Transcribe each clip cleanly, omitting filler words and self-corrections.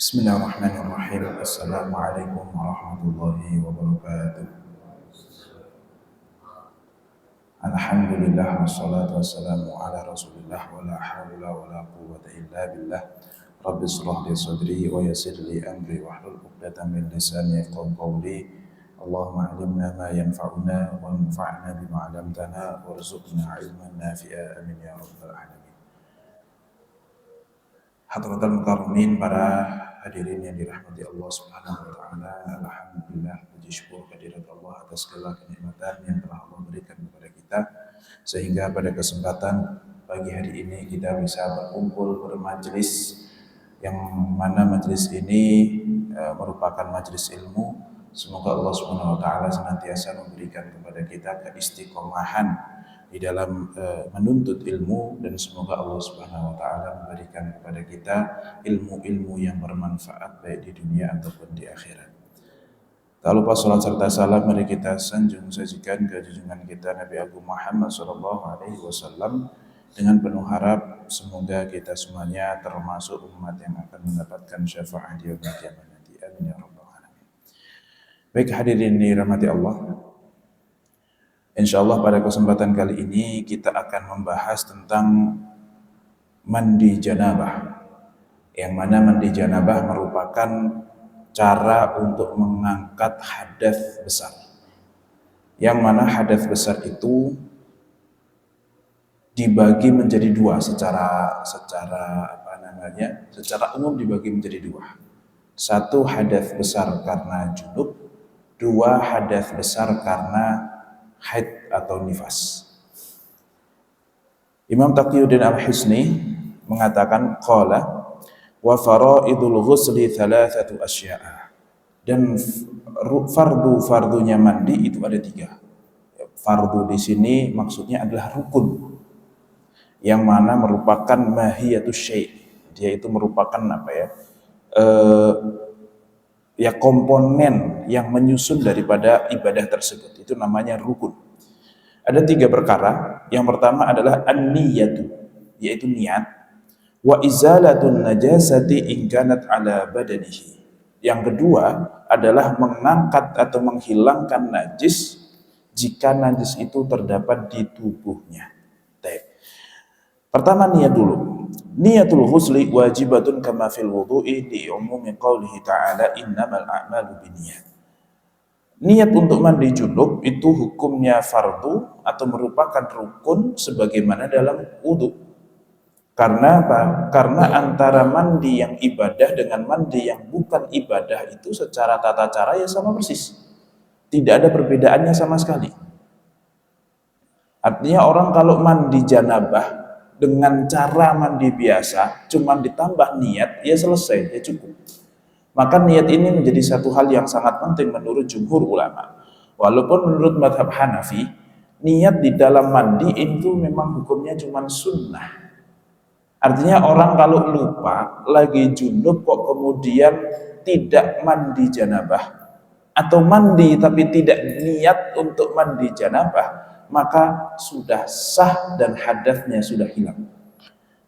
Bismillahirrahmanirrahim. Assalamualaikum warahmatullahi wabarakatuh. Alhamdulillah wassalatu wassalamu ala rasulillah wa la hawla wa la quwwata illa billah. Rabbi shrah li sadri wa yassir li amri wahlul 'uqdatam min lisani yafqahu qawli. Allahumma 'allimna ma yanfa'una wa anfa'na bima 'allamtana warzuqna 'ilman nafi'a amin ya rabbal alamin. Hadratul mukarramin, para hadirin yang dirahmati Allah Subhanahu wa taala, alhamdulillah, puji syukur kehadirat Allah atas segala kenikmatan yang telah Allah berikan kepada kita sehingga pada kesempatan pagi hari ini kita bisa berkumpul bermajelis, yang mana majelis ini merupakan majelis ilmu. Semoga Allah Subhanahu wa taala senantiasa memberikan kepada kita keistiqomahan di dalam menuntut ilmu, dan semoga Allah Subhanahu wa taala memberikan kepada kita ilmu-ilmu yang bermanfaat baik di dunia ataupun di akhirat. Tak lupa salat serta salam mari kita sanjung sajikan ke junjungan kita Nabi Agung Muhammad sallallahu alaihi wasallam, dengan penuh harap semoga kita semuanya termasuk umat yang akan mendapatkan syafaat di yaumil qiyamah nanti. Amin ya rabbal alamin. Baik hadirin dirahmati Allah, InsyaAllah pada kesempatan kali ini kita akan membahas tentang mandi janabah, yang mana mandi janabah merupakan cara untuk mengangkat hadas besar, yang mana hadas besar itu dibagi menjadi dua secara umum dibagi menjadi dua. Satu, hadas besar karena junub. Dua, hadas besar karena haid atau nifas. Imam Taqiyuddin Al-Husni mengatakan qala wa faraidul ghusli thalathatu asya'a, dan fardunya mandi itu ada tiga. Fardu di sini maksudnya adalah rukun, yang mana merupakan mahiyatus syai', dia itu merupakan komponen yang menyusun daripada ibadah tersebut, itu namanya rukun. Ada tiga perkara. Yang pertama adalah an-niyatu, yaitu niat. Wa izalatun najasati in kanat ala badanihi. Yang kedua adalah mengangkat atau menghilangkan najis jika najis itu terdapat di tubuhnya. Pertama, niat dulu. Niyatul ghusli wajibatun kama fil wudu'i di umumi qaulihi ta'ala innamal a'malu binniyat. Niat untuk mandi junub itu hukumnya fardu atau merupakan rukun sebagaimana dalam wudu. Karena apa? Karena antara mandi yang ibadah dengan mandi yang bukan ibadah itu secara tata cara ya sama persis. Tidak ada perbedaannya sama sekali. Artinya orang kalau mandi janabah dengan cara mandi biasa, cuma ditambah niat, ya selesai, ya cukup. Maka niat ini menjadi satu hal yang sangat penting menurut jumhur ulama. Walaupun menurut mazhab Hanafi, niat di dalam mandi itu memang hukumnya cuma sunnah. Artinya orang kalau lupa lagi junub kok kemudian tidak mandi janabah, atau mandi tapi tidak niat untuk mandi janabah, maka sudah sah dan hadasnya sudah hilang.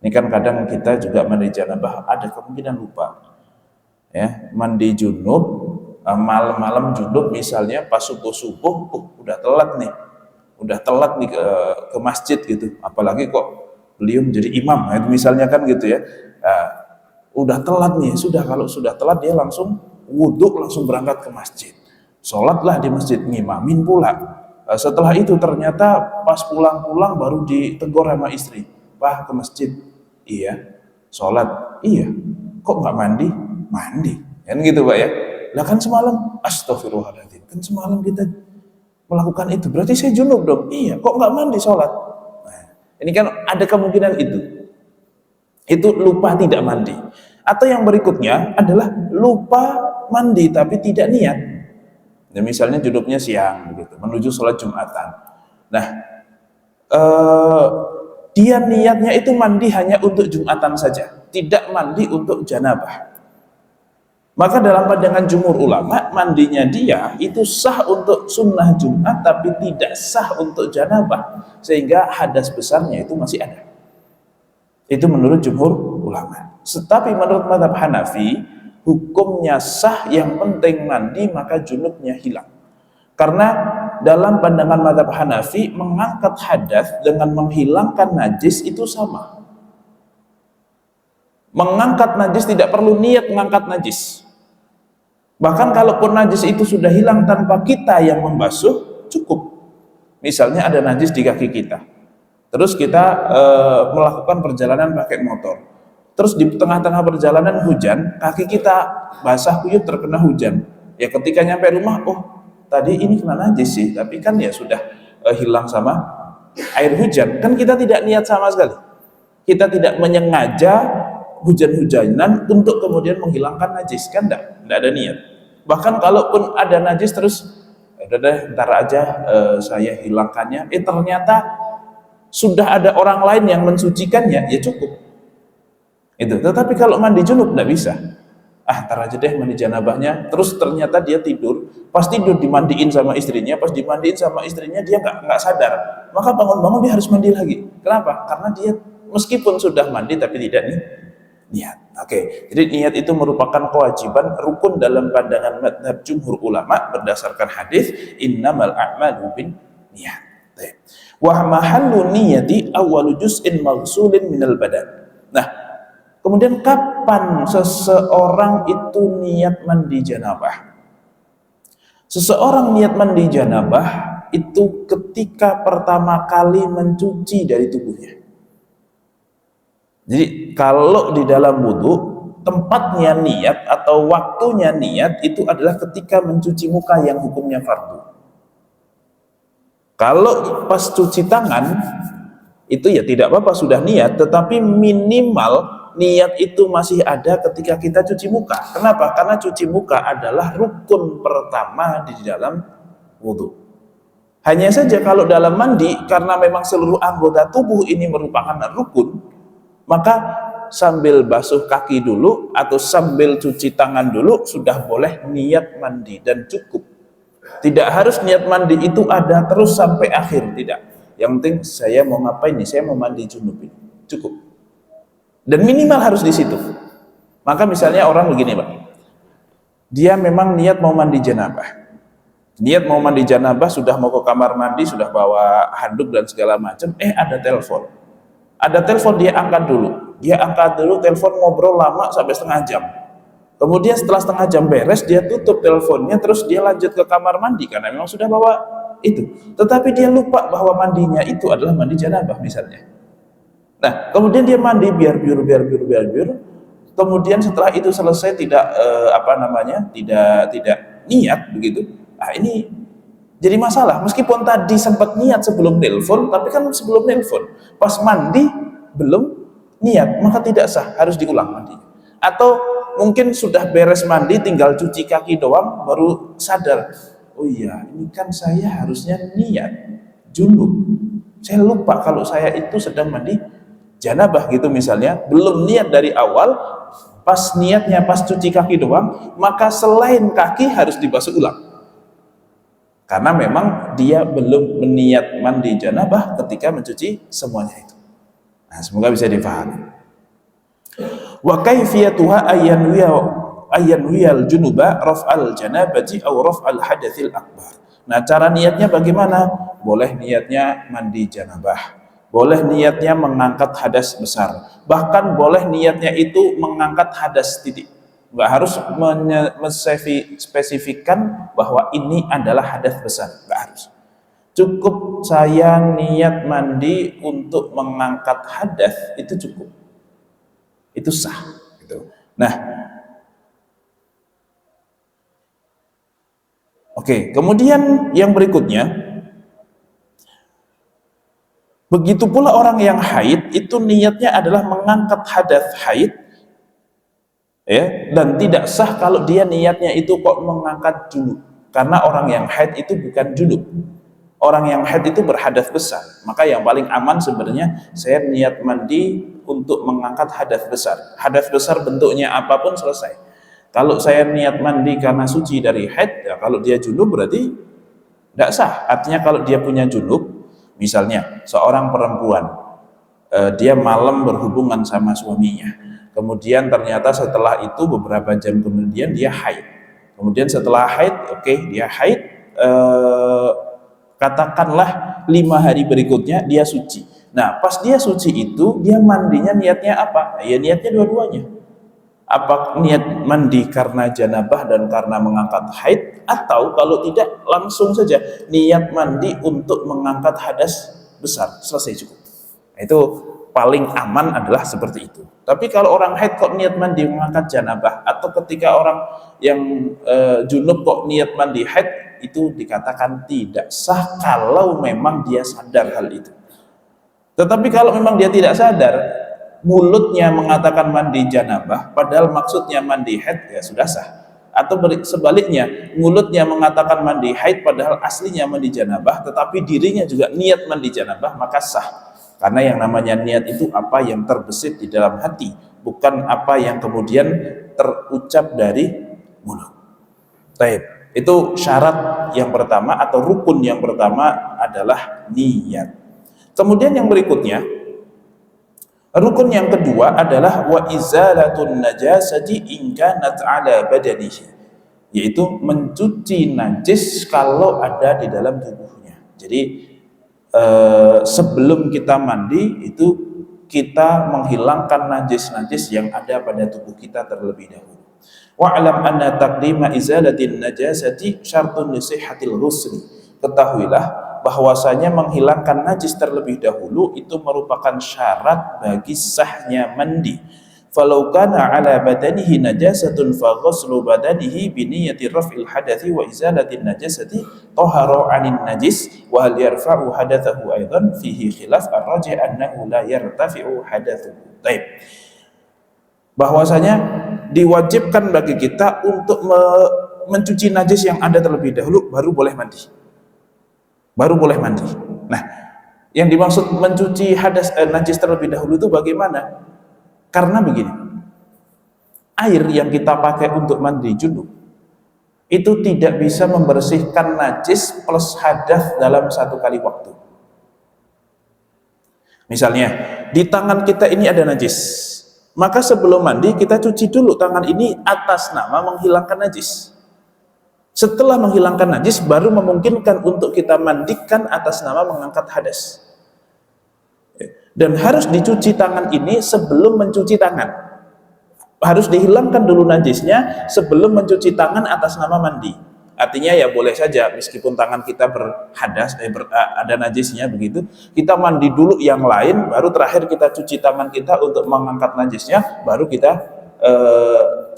Ini kan kadang kita juga mandi janabah ada kemungkinan lupa. Ya, mandi junub, malam-malam junub misalnya pas subuh-subuh, udah telat nih ke masjid gitu. Apalagi kok beliau menjadi imam, nah, misalnya kan gitu ya. Udah telat nih, kalau sudah telat dia langsung wudhu, langsung berangkat ke masjid. Sholatlah di masjid, ngimamin pula. Setelah itu ternyata pas pulang-pulang baru ditegur sama istri, "Pak, ke masjid?" "Iya." "Sholat?" "Iya." "Kok nggak mandi?" "Mandi." Kan gitu Pak ya. Lah kan semalam, astagfirullahaladzim, kan semalam kita melakukan itu, berarti saya junub dong. "Iya." "Kok nggak mandi sholat?" Nah, ini kan ada kemungkinan itu lupa tidak mandi. Atau yang berikutnya adalah lupa mandi tapi tidak niat. Ya, misalnya junubnya siang begitu, menuju sholat Jumatan. Nah, dia niatnya itu mandi hanya untuk Jumatan saja, tidak mandi untuk janabah. Maka dalam pandangan jumhur ulama, mandinya dia itu sah untuk sunnah Jumat tapi tidak sah untuk janabah, sehingga hadas besarnya itu masih ada. Itu menurut jumhur ulama. Tetapi menurut mazhab Hanafi, hukumnya sah, yang penting mandi maka junubnya hilang. Karena dalam pandangan mazhab Hanafi, mengangkat hadas dengan menghilangkan najis itu sama. Mengangkat najis tidak perlu niat mengangkat najis. Bahkan kalaupun najis itu sudah hilang tanpa kita yang membasuh, cukup. Misalnya ada najis di kaki kita, terus kita melakukan perjalanan pakai motor, terus di tengah-tengah perjalanan hujan, kaki kita basah kuyup terkena hujan. Ya ketika nyampe rumah, oh tadi ini kena najis sih, tapi kan ya sudah hilang sama air hujan. Kan kita tidak niat sama sekali. Kita tidak menyengaja hujan-hujanan untuk kemudian menghilangkan najis, kan tidak ada niat. Bahkan kalaupun ada najis terus, udah deh ntar aja saya hilangkannya, ternyata sudah ada orang lain yang mensucikannya, ya cukup. Itu. Tetapi kalau mandi junub tidak bisa. Ntar aja deh mandi janabahnya, terus ternyata dia tidur, pas tidur dimandiin sama istrinya, pas dimandiin sama istrinya dia nggak sadar, maka bangun-bangun dia harus mandi lagi. Kenapa? Karena dia meskipun sudah mandi tapi tidak niat. Oke, jadi niat itu merupakan kewajiban rukun dalam pandangan mazhab jumhur ulama berdasarkan hadis innamal a'malu bin niat. Wa mahallu niyati awwalu juz'in maghsulin minal badan. Nah, kemudian kapan seseorang itu niat mandi janabah? Seseorang niat mandi janabah itu ketika pertama kali mencuci dari tubuhnya. Jadi kalau di dalam wudhu, tempatnya niat atau waktunya niat itu adalah ketika mencuci muka yang hukumnya fardu. Kalau pas cuci tangan, itu ya tidak apa-apa sudah niat, tetapi minimal niat itu masih ada ketika kita cuci muka. Kenapa? Karena cuci muka adalah rukun pertama di dalam wudhu. Hanya saja kalau dalam mandi, karena memang seluruh anggota tubuh ini merupakan rukun, maka sambil basuh kaki dulu atau sambil cuci tangan dulu sudah boleh niat mandi dan cukup. Tidak harus niat mandi itu ada terus sampai akhir, tidak. Yang penting saya mau ngapain nih? Saya mau mandi junub ini. Cukup. Dan minimal harus di situ. Maka misalnya orang begini, Pak. Dia memang niat mau mandi janabah. Niat mau mandi janabah, sudah mau ke kamar mandi, sudah bawa handuk dan segala macam, ada telepon. Ada telepon, dia angkat dulu. Dia angkat dulu telepon, ngobrol lama sampai setengah jam. Kemudian setelah setengah jam beres, dia tutup teleponnya, terus dia lanjut ke kamar mandi karena memang sudah bawa itu. Tetapi dia lupa bahwa mandinya itu adalah mandi janabah misalnya. Nah, kemudian dia mandi biar biur. Kemudian setelah itu selesai tidak tidak niat begitu. Ini jadi masalah. Meskipun tadi sempat niat sebelum nelpon, tapi kan sebelum nelpon, pas mandi belum niat, maka tidak sah, harus diulang mandi. Atau mungkin sudah beres mandi, tinggal cuci kaki doang, baru sadar, oh iya, ini kan saya harusnya niat junub. Saya lupa kalau saya itu sedang mandi janabah gitu misalnya, belum niat dari awal, pas niatnya pas cuci kaki doang, maka selain kaki harus dibasuh ulang. Karena memang dia belum meniat mandi janabah ketika mencuci semuanya itu. Nah, semoga bisa difahami. Wa kaifiyatuha ayyanwiyal junuba raf'al janabati aw raf'al hadatsil akbar. Nah, cara niatnya bagaimana? Boleh niatnya mandi janabah. Boleh niatnya mengangkat hadas besar. Bahkan boleh niatnya itu mengangkat hadas titik. Nggak harus spesifikkan bahwa ini adalah hadas besar, nggak harus. Cukup saya niat mandi untuk mengangkat hadas, itu cukup, itu sah gitu. Nah, oke, kemudian yang berikutnya, begitu pula orang yang haid itu niatnya adalah mengangkat hadas haid, ya, dan tidak sah kalau dia niatnya itu kok mengangkat junub, karena orang yang haid itu bukan junub. Orang yang haid itu berhadas besar, maka yang paling aman sebenarnya saya niat mandi untuk mengangkat hadas besar. Hadas besar bentuknya apapun selesai. Kalau saya niat mandi karena suci dari haid, ya kalau dia junub berarti tidak sah. Artinya kalau dia punya junub, misalnya seorang perempuan dia malam berhubungan sama suaminya. Kemudian ternyata setelah itu beberapa jam kemudian dia haid. Kemudian setelah haid, dia haid, katakanlah 5 hari berikutnya dia suci. Nah, pas dia suci itu, dia mandinya niatnya apa? Ya niatnya dua-duanya. Apa niat mandi karena janabah dan karena mengangkat haid, atau kalau tidak langsung saja niat mandi untuk mengangkat hadas besar, selesai cukup. Nah, itu paling aman adalah seperti itu. Tapi kalau orang haid kok niat mandi mengangkat janabah, atau ketika orang yang junub kok niat mandi haid, itu dikatakan tidak sah kalau memang dia sadar hal itu. Tetapi kalau memang dia tidak sadar, mulutnya mengatakan mandi janabah padahal maksudnya mandi haid, ya sudah sah. Atau sebaliknya, mulutnya mengatakan mandi haid padahal aslinya mandi janabah, tetapi dirinya juga niat mandi janabah, maka sah. Karena yang namanya niat itu apa yang terbesit di dalam hati, bukan apa yang kemudian terucap dari mulut. Baik, itu syarat yang pertama atau rukun yang pertama adalah niat. Kemudian yang berikutnya, rukun yang kedua adalah wa izalatun najasati in kanat ala badanihi, yaitu mencuci najis kalau ada di dalam tubuhnya. Jadi sebelum kita mandi itu kita menghilangkan najis-najis yang ada pada tubuh kita terlebih dahulu. Wa'lam anna taqdima izalatin najasati syartun li sihhatil ghusli. Ketahuilah bahwasanya menghilangkan najis terlebih dahulu itu merupakan syarat bagi sahnya mandi. Falau kana ala badanihi najasatun fa ghuslu badanihi bi niyyati raf'il hadathi wa izalatin najasati tahara 'anil najis wa hal yarfa'u hadathahu aidan fihi khilaf ar-rajih annahu la yartafi'u hadathuhu. Baik. Bahwasanya diwajibkan bagi kita untuk mencuci najis yang ada terlebih dahulu baru boleh mandi. Baru boleh mandi. Nah, yang dimaksud mencuci hadas najis terlebih dahulu itu bagaimana? Karena begini, air yang kita pakai untuk mandi junub itu tidak bisa membersihkan najis plus hadas dalam satu kali waktu. Misalnya, di tangan kita ini ada najis, maka sebelum mandi kita cuci dulu tangan ini atas nama menghilangkan najis. Setelah menghilangkan najis baru memungkinkan untuk kita mandikan atas nama mengangkat hadas. Dan harus dicuci tangan ini sebelum mencuci tangan. Harus dihilangkan dulu najisnya sebelum mencuci tangan atas nama mandi. Artinya ya boleh saja meskipun tangan kita berhadas, ada najisnya begitu, kita mandi dulu yang lain, baru terakhir kita cuci tangan kita untuk mengangkat najisnya, baru kita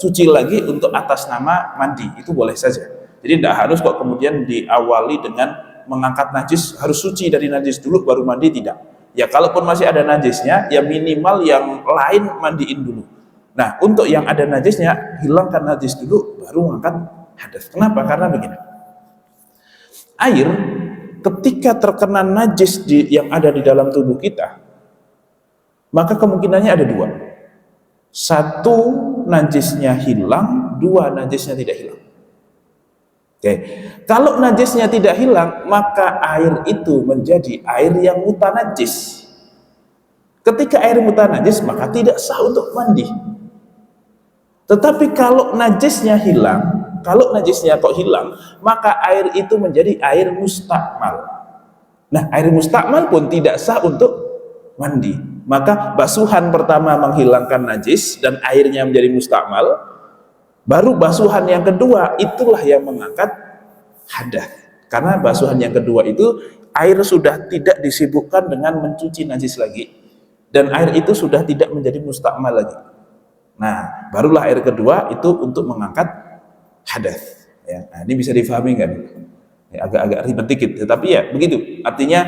cuci lagi untuk atas nama mandi. Itu boleh saja. Jadi tidak harus kok kemudian diawali dengan mengangkat najis, harus suci dari najis dulu baru mandi, tidak. Ya kalaupun masih ada najisnya, ya minimal yang lain mandiin dulu. Nah, untuk yang ada najisnya, hilangkan najis dulu, baru mengangkat hadas. Kenapa? Karena begini. Air, ketika terkena najis yang ada di dalam tubuh kita, maka kemungkinannya ada dua. Satu, najisnya hilang. Dua, najisnya tidak hilang. Oke. Kalau najisnya tidak hilang, maka air itu menjadi air yang mutanajis. Ketika air mutanajis, maka tidak sah untuk mandi. Tetapi kalau najisnya hilang, kalau najisnya kok hilang, maka air itu menjadi air mustakmal. Nah, air mustakmal pun tidak sah untuk mandi. Maka basuhan pertama menghilangkan najis dan airnya menjadi mustakmal. Baru basuhan yang kedua itulah yang mengangkat hadas. Karena basuhan yang kedua itu air sudah tidak disibukkan dengan mencuci najis lagi, dan air itu sudah tidak menjadi mustakmal lagi. Nah, barulah air kedua itu untuk mengangkat hadas. Ya, nah ini bisa difahami kan? Ya, agak-agak ribet dikit, tetapi ya begitu. Artinya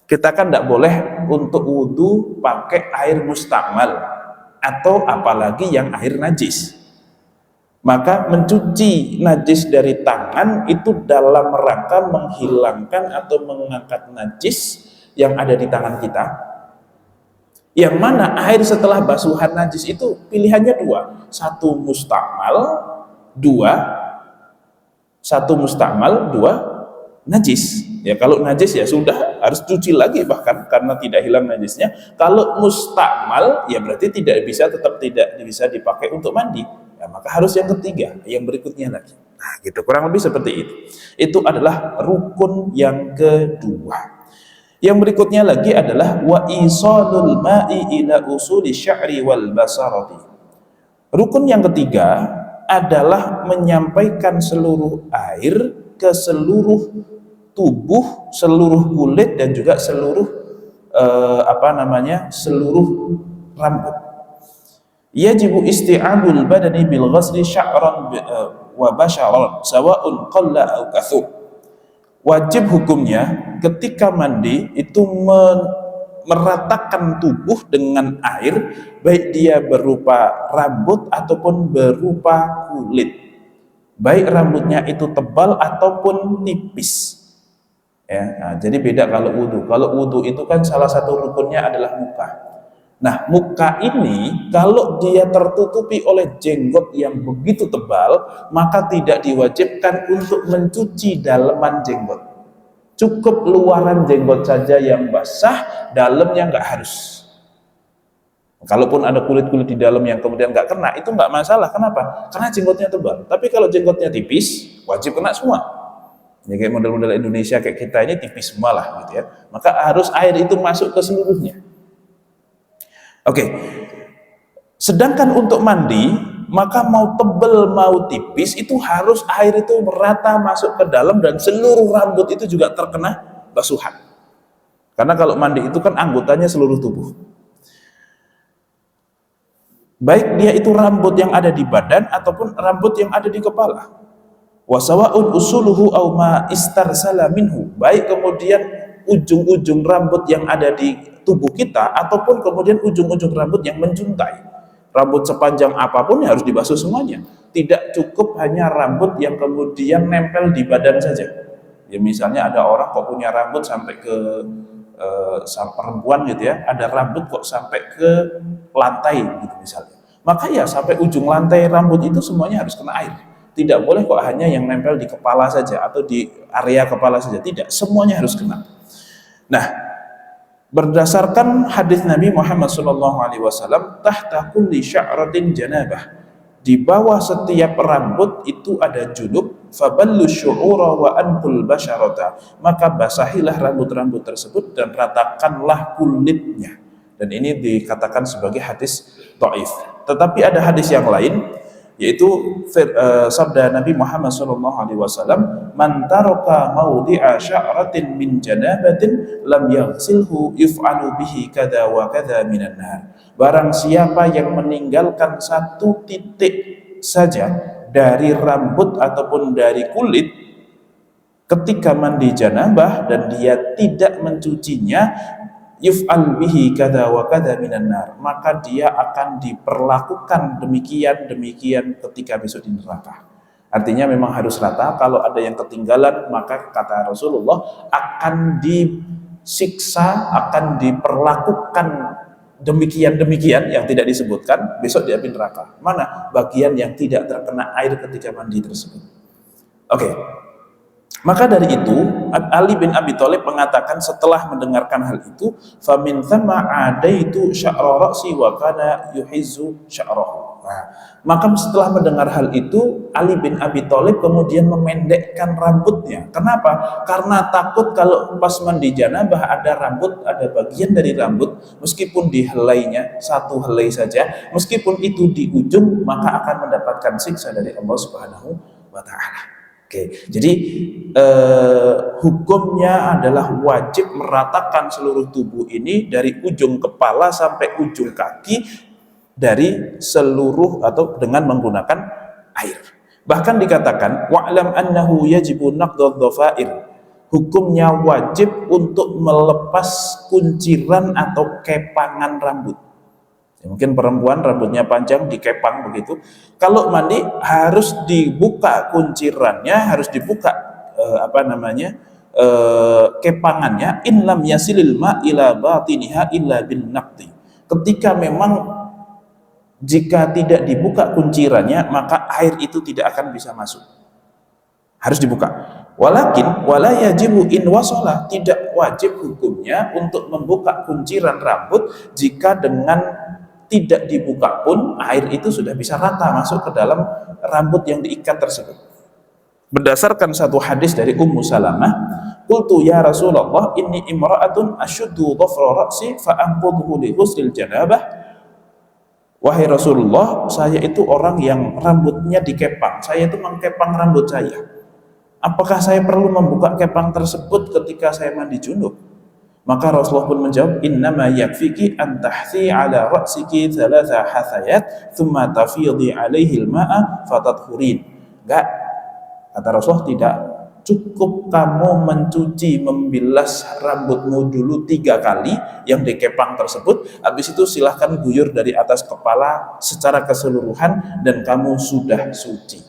kita kan tidak boleh untuk wudhu pakai air mustakmal atau apalagi yang air najis. Maka mencuci najis dari tangan itu dalam rangka menghilangkan atau mengangkat najis yang ada di tangan kita. Yang mana air setelah basuhan najis itu pilihannya dua. Satu mustakmal, dua najis. Ya kalau najis ya sudah harus cuci lagi bahkan karena tidak hilang najisnya. Kalau mustakmal ya berarti tetap tidak bisa dipakai untuk mandi. Ya, maka harus yang ketiga, yang berikutnya lagi. Nah, gitu kurang lebih seperti itu. Itu adalah rukun yang kedua. Yang berikutnya lagi adalah wa isalul ma'i ila usuli sya'ri wal basarati. Rukun yang ketiga adalah menyampaikan seluruh air ke seluruh tubuh, seluruh kulit dan juga seluruh seluruh rambut. Yajibu isti'abul badani bil ghasli sya'ran wa basharan sawa'un qalla aw kathur. Wajib hukumnya ketika mandi itu meratakan tubuh dengan air, baik dia berupa rambut ataupun berupa kulit, baik rambutnya itu tebal ataupun tipis. Ya, nah, jadi beda kalau wudhu. Kalau wudhu itu kan salah satu rukunnya adalah muka. Nah, muka ini kalau dia tertutupi oleh jenggot yang begitu tebal, maka tidak diwajibkan untuk mencuci daleman jenggot. Cukup luaran jenggot saja yang basah, dalamnya nggak harus. Kalaupun ada kulit-kulit di dalam yang kemudian nggak kena, itu nggak masalah. Kenapa? Karena jenggotnya tebal. Tapi kalau jenggotnya tipis, wajib kena semua. Ya, kayak model-model Indonesia kayak kita ini tipis semua lah gitu ya. Maka harus air itu masuk ke seluruhnya. Oke. Sedangkan untuk mandi, maka mau tebal mau tipis itu harus air itu merata masuk ke dalam dan seluruh rambut itu juga terkena basuhan. Karena kalau mandi itu kan anggotanya seluruh tubuh. Baik dia itu rambut yang ada di badan ataupun rambut yang ada di kepala. Wasawa'un usuluhu aw ma istarsala minhu, baik kemudian ujung-ujung rambut yang ada di tubuh kita ataupun kemudian ujung-ujung rambut yang menjuntai. Rambut sepanjang apapun ya harus dibasuh semuanya. Tidak cukup hanya rambut yang kemudian nempel di badan saja. Ya misalnya ada orang kok punya rambut sampai ke perempuan gitu ya, ada rambut kok sampai ke lantai gitu misalnya. Maka ya sampai ujung lantai rambut itu semuanya harus kena air. Tidak boleh kok hanya yang nempel di kepala saja atau di area kepala saja. Tidak, semuanya harus kena. Nah, berdasarkan hadis Nabi Muhammad SAW, tahta kulli sya'ratin janabah, di bawah setiap rambut itu ada junub, faballu syu'ura wa anqul basyarata, maka basahilah rambut-rambut tersebut dan ratakanlah kulitnya. Dan ini dikatakan sebagai hadis dhaif. Tetapi ada hadis yang lain, yaitu sabda Nabi Muhammad SAW, man taraka mawdi'a sya'ratin min janabatin lam yaghsilhu yuf'alu bihi kada wa kada minan nar. Barang siapa yang meninggalkan satu titik saja dari rambut ataupun dari kulit ketika mandi janabah dan dia tidak mencucinya, yuf'al bihi kada wa kada minan nar, maka dia akan diperlakukan demikian ketika besok di neraka. Artinya memang harus rata. Kalau ada yang ketinggalan, maka kata Rasulullah akan disiksa, akan diperlakukan demikian yang tidak disebutkan besok di api neraka. Mana bagian yang tidak terkena air ketika mandi tersebut. Oke. Maka dari itu Ali bin Abi Thalib mengatakan setelah mendengarkan hal itu, famin thamma adaitu sya'ra ra'si wa kana yuhizzu sya'rahu. Nah, maka setelah mendengar hal itu, Ali bin Abi Thalib kemudian memendekkan rambutnya. Kenapa? Karena takut kalau pas mandi janabah ada rambut, ada bagian dari rambut, meskipun di helainya satu helai saja, meskipun itu di ujung, maka akan mendapatkan siksa dari Allah Subhanahu wa taala. Oke, jadi hukumnya adalah wajib meratakan seluruh tubuh ini dari ujung kepala sampai ujung kaki dari seluruh atau dengan menggunakan air. Bahkan dikatakan wa'lam annahu yajibu naqdadh dhafair. Hukumnya wajib untuk melepas kunciran atau kepangan rambut. Ya, mungkin perempuan rambutnya panjang dikepang begitu. Kalau mandi harus dibuka kuncirannya, harus dibuka kepangannya. In lam yasilil ma ila batiniha illa bin naqdi. Ketika memang jika tidak dibuka kuncirannya, maka air itu tidak akan bisa masuk. harus dibuka. Walakin wala yajibu in wasala, tidak wajib hukumnya untuk membuka kunciran rambut jika dengan tidak dibuka pun air itu sudah bisa rata masuk ke dalam rambut yang diikat tersebut. Berdasarkan satu hadis dari Ummu Salamah, qultu ya Rasulullah inni imra'atun ashuddu dhafra ra'si fa anqudhu li ghusl janabah. Wahai Rasulullah, saya itu orang yang rambutnya dikepang, saya itu mengkepang rambut saya. Apakah saya perlu membuka kepang tersebut ketika saya mandi junub? Maka Rasulullah pun menjawab, innama yakfiki an tahthi ala ra'siki thalatha hathayat thumma tafidhi alaihi al-ma'a fatathurin. Enggak, kata Rasulullah, tidak cukup kamu mencuci, membilas rambutmu dulu 3 kali yang dikepang tersebut, habis itu silahkan guyur dari atas kepala secara keseluruhan dan kamu sudah suci.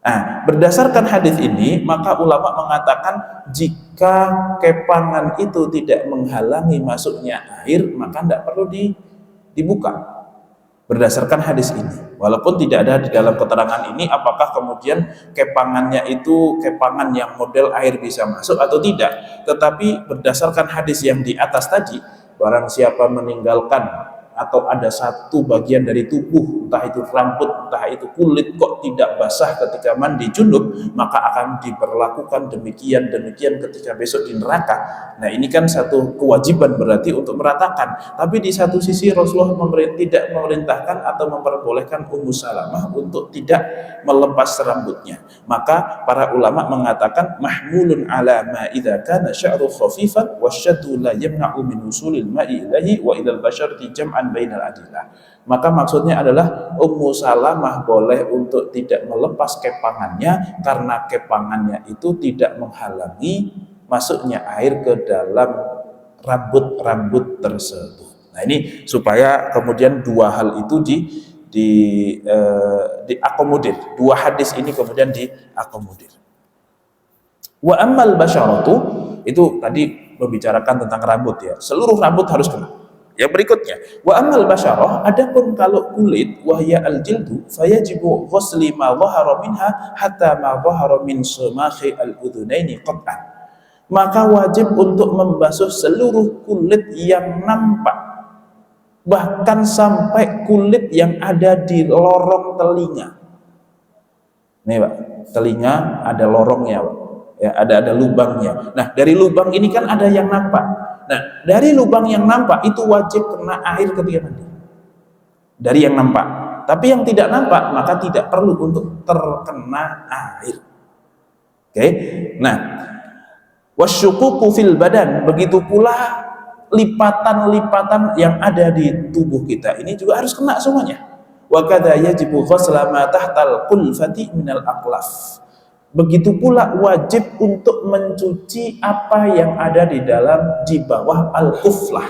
Nah, berdasarkan hadis ini, maka ulama mengatakan jika kepangan itu tidak menghalangi masuknya air, maka tidak perlu dibuka. Berdasarkan hadis ini, walaupun tidak ada di dalam keterangan ini apakah kemudian kepangannya itu kepangan yang model air bisa masuk atau tidak, tetapi berdasarkan hadis yang di atas tadi, barang siapa meninggalkan atau ada satu bagian dari tubuh, entah itu rambut, entah itu kulit, kok tidak basah ketika mandi junub, maka akan diperlakukan demikian ketika besok di neraka. Nah, ini kan satu kewajiban berarti untuk meratakan. Tapi di satu sisi Rasulullah tidak memerintahkan atau memperbolehkan Ummu Salamah untuk tidak melepas rambutnya. Maka para ulama mengatakan mahmulun ala ma idza kana sya'ru khafifan wasyaddu la yamna'u min usulil ma'i ilahi wa idal basharati jam'an bainal adillah. Maka maksudnya adalah Ummu Salamah boleh untuk tidak melepas kepangannya karena kepangannya itu tidak menghalangi masuknya air ke dalam rambut-rambut tersebut. Nah, ini supaya kemudian dua hal itu diakomodir. Dua hadis ini kemudian diakomodir. Wa ammal basyaratu, itu tadi membicarakan tentang rambut ya. Seluruh rambut harus kena. Yang berikutnya, wa ammal basyarah, adapun kalau kulit, wahya al-jildu fayajibu ghusli ma dhahara minha hatta ma dhahara min sumakhi al-udhunaini qat'an. Maka wajib untuk membasuh seluruh kulit yang nampak, bahkan sampai kulit yang ada di lorong telinga. Nih Pak, telinga ada lorongnya Pak. Ya, ada lubangnya. Nah, dari lubang ini kan ada yang nampak. Nah, dari lubang yang nampak itu wajib kena air ketika mandi. Dari yang nampak. Tapi yang tidak nampak maka tidak perlu untuk terkena air. Oke. Nah, wasyuququ fil badan, begitu pula lipatan-lipatan yang ada di tubuh kita ini juga harus kena semuanya. Wa kadza yajibu ghusla ma tahtal qulfati minal aqlaf. Begitu pula wajib untuk mencuci apa yang ada di bawah al-quflah.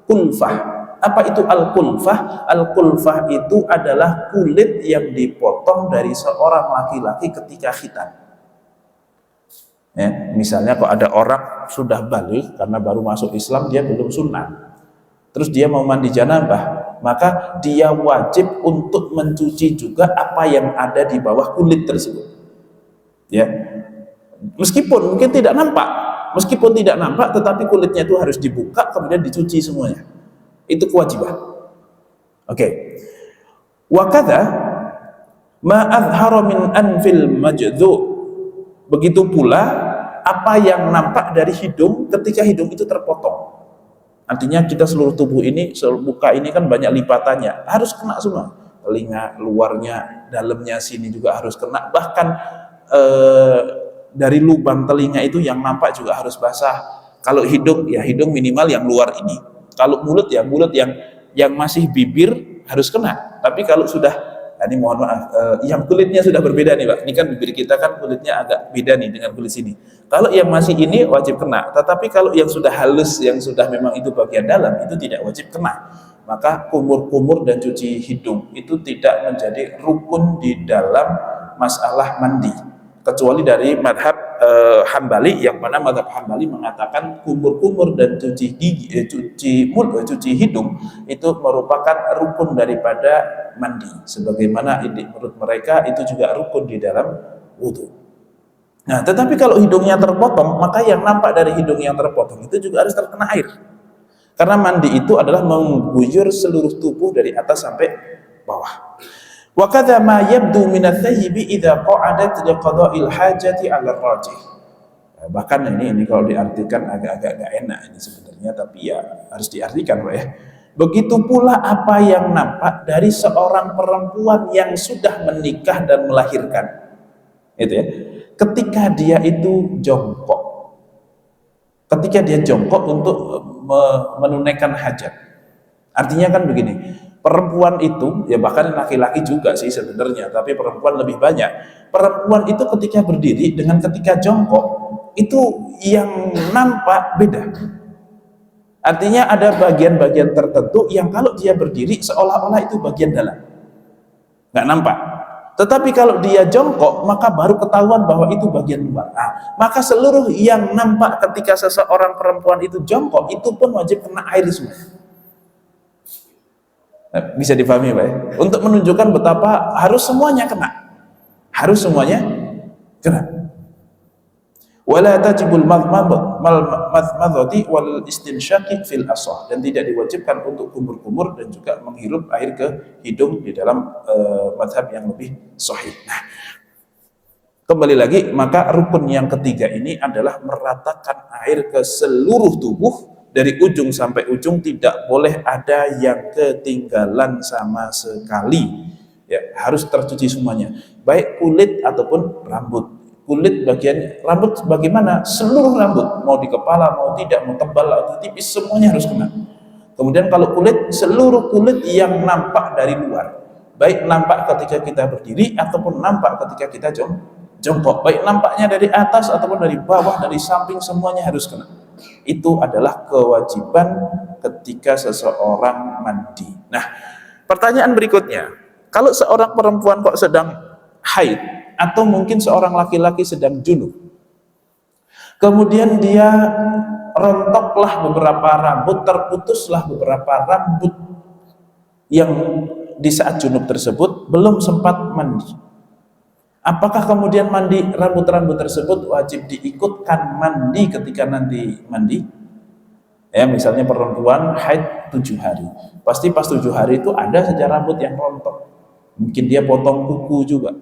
Qulfah. Apa itu al-qulfah? Al-qulfah itu adalah kulit yang dipotong dari seorang laki-laki ketika khitan. Ya, misalnya kalau ada orang sudah balik karena baru masuk Islam, dia belum sunat, terus dia mau mandi janabah, maka dia wajib untuk mencuci juga apa yang ada di bawah kulit tersebut. Ya, meskipun mungkin tidak nampak, tetapi kulitnya itu harus dibuka kemudian dicuci semuanya. Itu kewajiban. Oke. Wa kadza ma azhara min anfil majdhu. Begitu pula apa yang nampak dari hidung ketika hidung itu terpotong. Artinya kita seluruh tubuh ini, seluruh muka ini kan banyak lipatannya, harus kena semua. Telinga, luarnya, dalamnya sini juga harus kena. Bahkan dari lubang telinga itu yang nampak juga harus basah. Kalau hidung, ya hidung minimal yang luar ini. Kalau mulut, ya mulut yang masih bibir harus kena. Tapi kalau sudah, ini mohon maaf, yang kulitnya sudah berbeda nih Pak. Ini kan bibir kita kan kulitnya agak beda nih dengan kulit sini. Kalau yang masih ini wajib kena. Tetapi kalau yang sudah halus, yang sudah memang itu bagian dalam, itu tidak wajib kena. Maka kumur-kumur dan cuci hidung itu tidak menjadi rukun di dalam masalah mandi. Kecuali dari madhab Hambali, yang mana madhab Hambali mengatakan kumur-kumur dan cuci hidung itu merupakan rukun daripada mandi, sebagaimana menurut mereka itu juga rukun di dalam wudhu. Nah, tetapi kalau hidungnya terpotong, maka yang nampak dari hidung yang terpotong itu juga harus terkena air. Karena mandi itu adalah mengguyur seluruh tubuh dari atas sampai bawah. Wa kadza ma yabdu min ats-thayyibi idza qa'adat liqada'il hajati 'ala ar-rajih. Bahkan ini kalau diartikan agak-agak enggak enak ini sebenarnya, tapi ya harus diartikan, Pak ya. Begitu pula apa yang nampak dari seorang perempuan yang sudah menikah dan melahirkan. Itu ya. Ketika dia itu jongkok. Ketika dia jongkok untuk menunaikan hajat. Artinya kan begini, perempuan itu, ya bahkan laki-laki juga sih sebenarnya, tapi perempuan lebih banyak. Perempuan itu ketika berdiri dengan ketika jongkok, itu yang nampak beda. Artinya ada bagian-bagian tertentu yang kalau dia berdiri seolah-olah itu bagian dalam, nggak nampak. Tetapi kalau dia jongkok, maka baru ketahuan bahwa itu bagian luar. Nah, maka seluruh yang nampak ketika seseorang perempuan itu jongkok, itu pun wajib kena air semua. Nah, bisa dipahami, Pak ya? Untuk menunjukkan betapa harus semuanya kena. Harus semuanya kena. Wala tajibul madmadati wal istinsyaqi fil asah, dan tidak diwajibkan untuk kumur-kumur dan juga menghirup air ke hidung di dalam mazhab yang lebih sahih. Nah, kembali lagi, maka rukun yang ketiga ini adalah meratakan air ke seluruh tubuh dari ujung sampai ujung, tidak boleh ada yang ketinggalan sama sekali. Ya, harus tercuci semuanya, baik kulit ataupun rambut. Kulit bagian rambut bagaimana? Seluruh rambut, mau di kepala, mau tidak, mau tebal atau tipis, semuanya harus kena. Kemudian kalau kulit, seluruh kulit yang nampak dari luar, baik nampak ketika kita berdiri ataupun nampak ketika kita jongkok, baik nampaknya dari atas ataupun dari bawah, dari samping, semuanya harus kena. Itu adalah kewajiban ketika seseorang mandi. Nah, pertanyaan berikutnya, kalau seorang perempuan kok sedang haid, atau mungkin seorang laki-laki sedang junub, kemudian dia rontoklah beberapa rambut, terputuslah beberapa rambut yang di saat junub tersebut belum sempat mandi. Apakah kemudian mandi rambut-rambut tersebut wajib diikutkan mandi ketika nanti mandi? Ya, misalnya perempuan haid 7 hari, pasti pas 7 hari itu ada saja rambut yang rontok, mungkin dia potong kuku juga.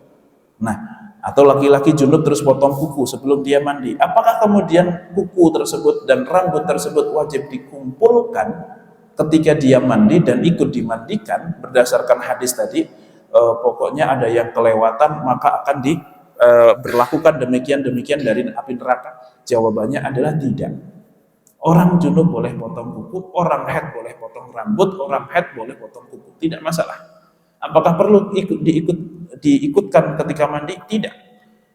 Nah, atau laki-laki junub terus potong kuku sebelum dia mandi, apakah kemudian kuku tersebut dan rambut tersebut wajib dikumpulkan ketika dia mandi dan ikut dimandikan? Berdasarkan hadis tadi, pokoknya ada yang kelewatan maka akan berlakukan demikian dari api neraka. Jawabannya adalah tidak. Orang junub boleh potong kuku, orang haid boleh potong rambut, orang haid boleh potong kuku, tidak masalah. Apakah perlu diikutkan ketika mandi? Tidak.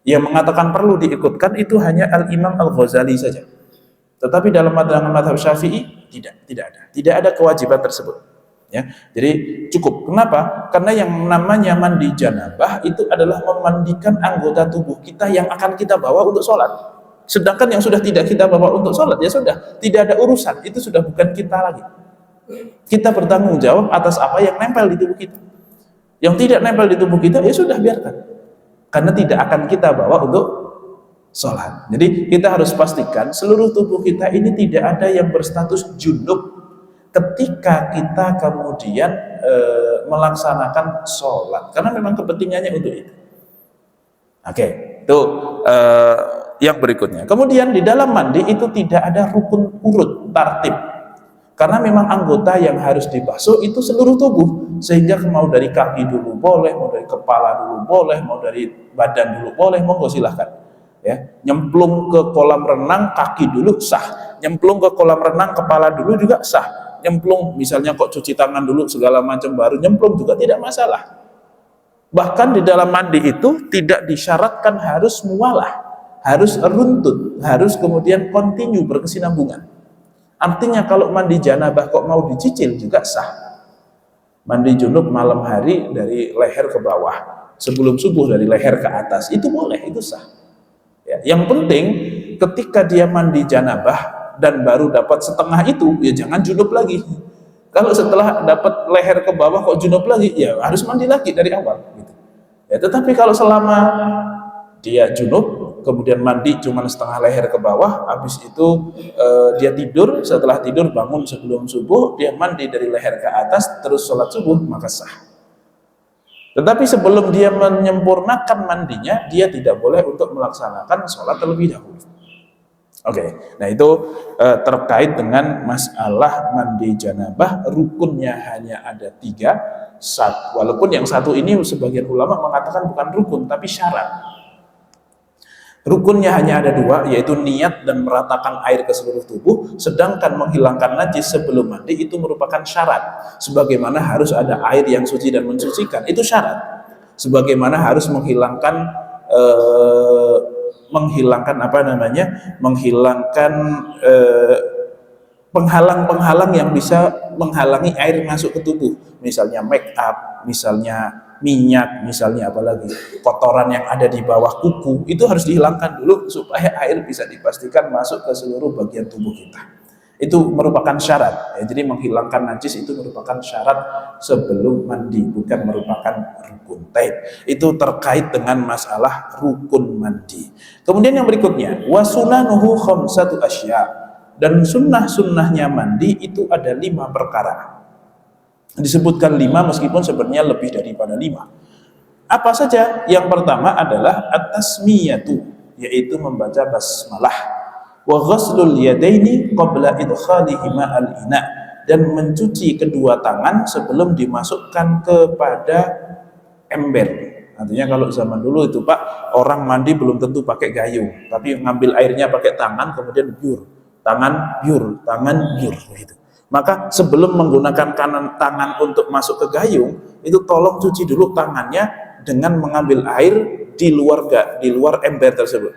Yang mengatakan perlu diikutkan itu hanya Al-Imam Al-Ghazali saja. Tetapi dalam mazhab Syafi'i tidak ada kewajiban tersebut. Ya, jadi cukup. Kenapa? Karena yang namanya mandi janabah itu adalah memandikan anggota tubuh kita yang akan kita bawa untuk sholat. Sedangkan yang sudah tidak kita bawa untuk sholat, ya sudah, tidak ada urusan. Itu sudah bukan kita lagi. Kita bertanggung jawab atas apa yang nempel di tubuh kita. Yang tidak nempel di tubuh kita, ya sudah, biarkan. Karena tidak akan kita bawa untuk sholat. Jadi kita harus pastikan seluruh tubuh kita ini tidak ada yang berstatus junub ketika kita kemudian melaksanakan sholat. Karena memang kepentingannya untuk itu. Oke, itu yang berikutnya. Kemudian di dalam mandi itu tidak ada rukun urut, tartib. Karena memang anggota yang harus dibasuh itu seluruh tubuh, sehingga mau dari kaki dulu boleh, mau dari kepala dulu boleh, mau dari badan dulu boleh, monggo silahkan. Ya, nyemplung ke kolam renang kaki dulu sah, nyemplung ke kolam renang kepala dulu juga sah, nyemplung misalnya kok cuci tangan dulu segala macam baru nyemplung juga tidak masalah. Bahkan di dalam mandi itu tidak disyaratkan harus mualah, harus runtut, harus kemudian kontinu berkesinambungan. Artinya kalau mandi janabah kok mau dicicil juga sah. Mandi junub malam hari dari leher ke bawah, sebelum subuh dari leher ke atas, itu boleh, itu sah. Ya, yang penting ketika dia mandi janabah dan baru dapat setengah itu, ya jangan junub lagi. Kalau setelah dapat leher ke bawah kok junub lagi, ya harus mandi lagi dari awal. Gitu. Ya, tetapi kalau selama dia junub, kemudian mandi cuma setengah leher ke bawah, habis itu dia tidur, setelah tidur bangun sebelum subuh, dia mandi dari leher ke atas, terus sholat subuh, maka sah. Tetapi sebelum dia menyempurnakan mandinya, dia tidak boleh untuk melaksanakan sholat terlebih dahulu. Oke, nah itu terkait dengan masalah mandi janabah, rukunnya hanya ada 3. Walaupun yang satu ini sebagian ulama mengatakan bukan rukun, tapi syarat. Rukunnya hanya ada 2, yaitu niat dan meratakan air ke seluruh tubuh, sedangkan menghilangkan najis sebelum mandi itu merupakan syarat. Sebagaimana harus ada air yang suci dan mensucikan, itu syarat. Sebagaimana harus menghilangkan penghalang-penghalang yang bisa menghalangi air masuk ke tubuh, misalnya make up, misalnya minyak, misalnya apalagi kotoran yang ada di bawah kuku, itu harus dihilangkan dulu supaya air bisa dipastikan masuk ke seluruh bagian tubuh kita. Itu merupakan syarat ya. Jadi menghilangkan najis itu merupakan syarat sebelum mandi, bukan merupakan rukun. Itu terkait dengan masalah rukun mandi. Kemudian yang berikutnya, wasunanuhu khamsatu asya, dan sunnah-sunnahnya mandi itu ada 5 perkara. Disebutkan 5 meskipun sebenarnya lebih daripada 5. Apa saja? Yang pertama adalah at-tasmiyatu, yaitu membaca basmalah, wa ghaslul yadaini qabla idkhalihima al-ina, dan mencuci kedua tangan sebelum dimasukkan kepada ember. Artinya kalau zaman dulu itu Pak, orang mandi belum tentu pakai gayung, tapi ngambil airnya pakai tangan, kemudian biur, tangan biur gitu. Maka sebelum menggunakan tangan untuk masuk ke gayung, itu tolong cuci dulu tangannya dengan mengambil air di luar ember tersebut.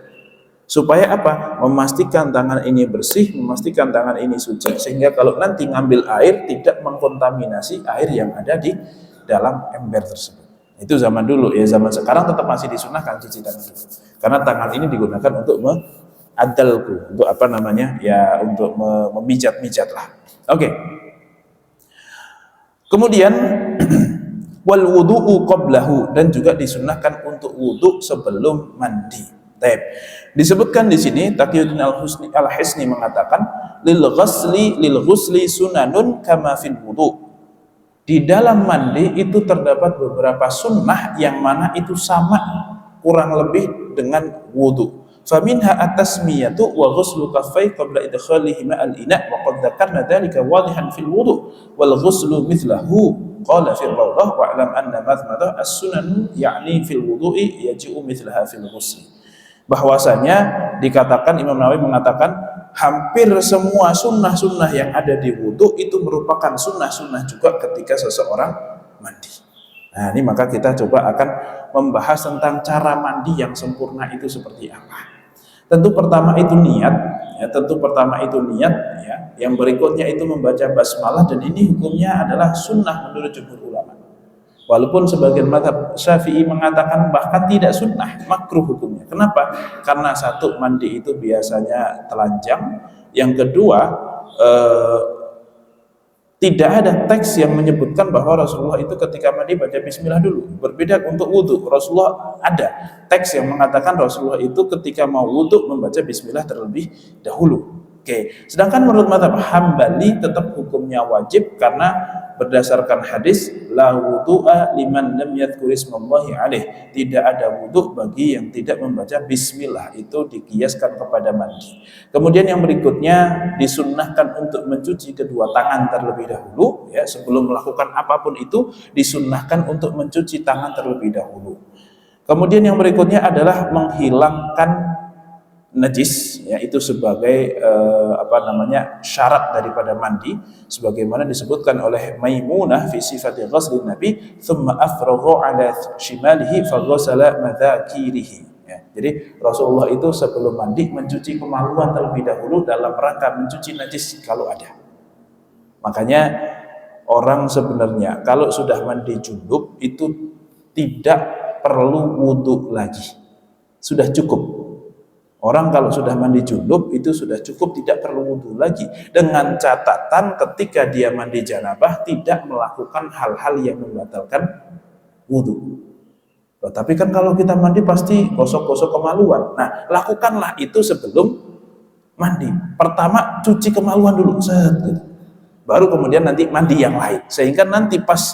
Supaya apa? Memastikan tangan ini bersih, memastikan tangan ini suci, sehingga kalau nanti ngambil air tidak mengkontaminasi air yang ada di dalam ember tersebut. Itu zaman dulu ya. Zaman sekarang tetap masih disunahkan cuci tangan dulu, karena tangan ini digunakan untuk adalku, untuk apa namanya ya, untuk memijat-mijat lah. Oke. Kemudian wal wudu'u qablahu, dan juga disunahkan untuk wudu sebelum mandi. Disebutkan di sini Taqiyuddin Al-Hisni mengatakan lil ghusli sunanun kama fil wudu. Di dalam mandi itu terdapat beberapa sunnah yang mana itu sama kurang lebih dengan wudu. Faminha at-tasmiyatu wa ghuslu kaffai qabla idkhalihima al-ina, wa qad dzakarna dzalika wadihan fil wudu wal ghuslu mithlahu qala fi rawdah wa alam anna madmadah as-sunan ya'ni fil wudu'i yaji'u mithlaha fil ghusli. Bahwasanya dikatakan, Imam Nawawi mengatakan hampir semua sunnah-sunnah yang ada di wudu itu merupakan sunnah-sunnah juga ketika seseorang mandi. Nah ini maka kita coba akan membahas tentang cara mandi yang sempurna itu seperti apa. Tentu pertama itu niat ya, Yang berikutnya itu membaca basmalah, dan ini hukumnya adalah sunnah menurut jumhur ulama. Walaupun sebagian mazhab Syafi'i mengatakan bahkan tidak sunnah, makruh hukumnya. Kenapa? Karena satu, mandi itu biasanya telanjang. Yang kedua, tidak ada teks yang menyebutkan bahwa Rasulullah itu ketika mandi baca bismillah dulu. Berbeda untuk wudhu, Rasulullah ada teks yang mengatakan Rasulullah itu ketika mau wudhu membaca bismillah terlebih dahulu. Oke. Sedangkan menurut mazhab Hambali tetap hukumnya wajib, karena berdasarkan hadis la wudu'a liman lam yadhkur ismallahi alaih, tidak ada wudu bagi yang tidak membaca bismillah. Itu dikiaskan kepada mandi. Kemudian yang berikutnya disunnahkan untuk mencuci kedua tangan terlebih dahulu ya, sebelum melakukan apapun itu disunnahkan untuk mencuci tangan terlebih dahulu. Kemudian yang berikutnya adalah menghilangkan najis ya, itu sebagai syarat daripada mandi, sebagaimana disebutkan oleh Maimunah fi sifati ghusli Nabi, thumma afragha ala shimalihi fa ghasala madhakirihi ya. Jadi Rasulullah itu sebelum mandi mencuci kemaluan terlebih dahulu dalam rangka mencuci najis kalau ada. Makanya orang sebenarnya kalau sudah mandi junub itu tidak perlu wudhu lagi, sudah cukup. Orang kalau sudah mandi junub itu sudah cukup, tidak perlu wudhu lagi, dengan catatan ketika dia mandi janabah tidak melakukan hal-hal yang membatalkan wudhu. Loh, tapi kan kalau kita mandi pasti gosok-gosok kemaluan. Nah, lakukanlah itu sebelum mandi. Pertama cuci kemaluan dulu, gitu. Baru kemudian nanti mandi yang lain. Sehingga nanti pas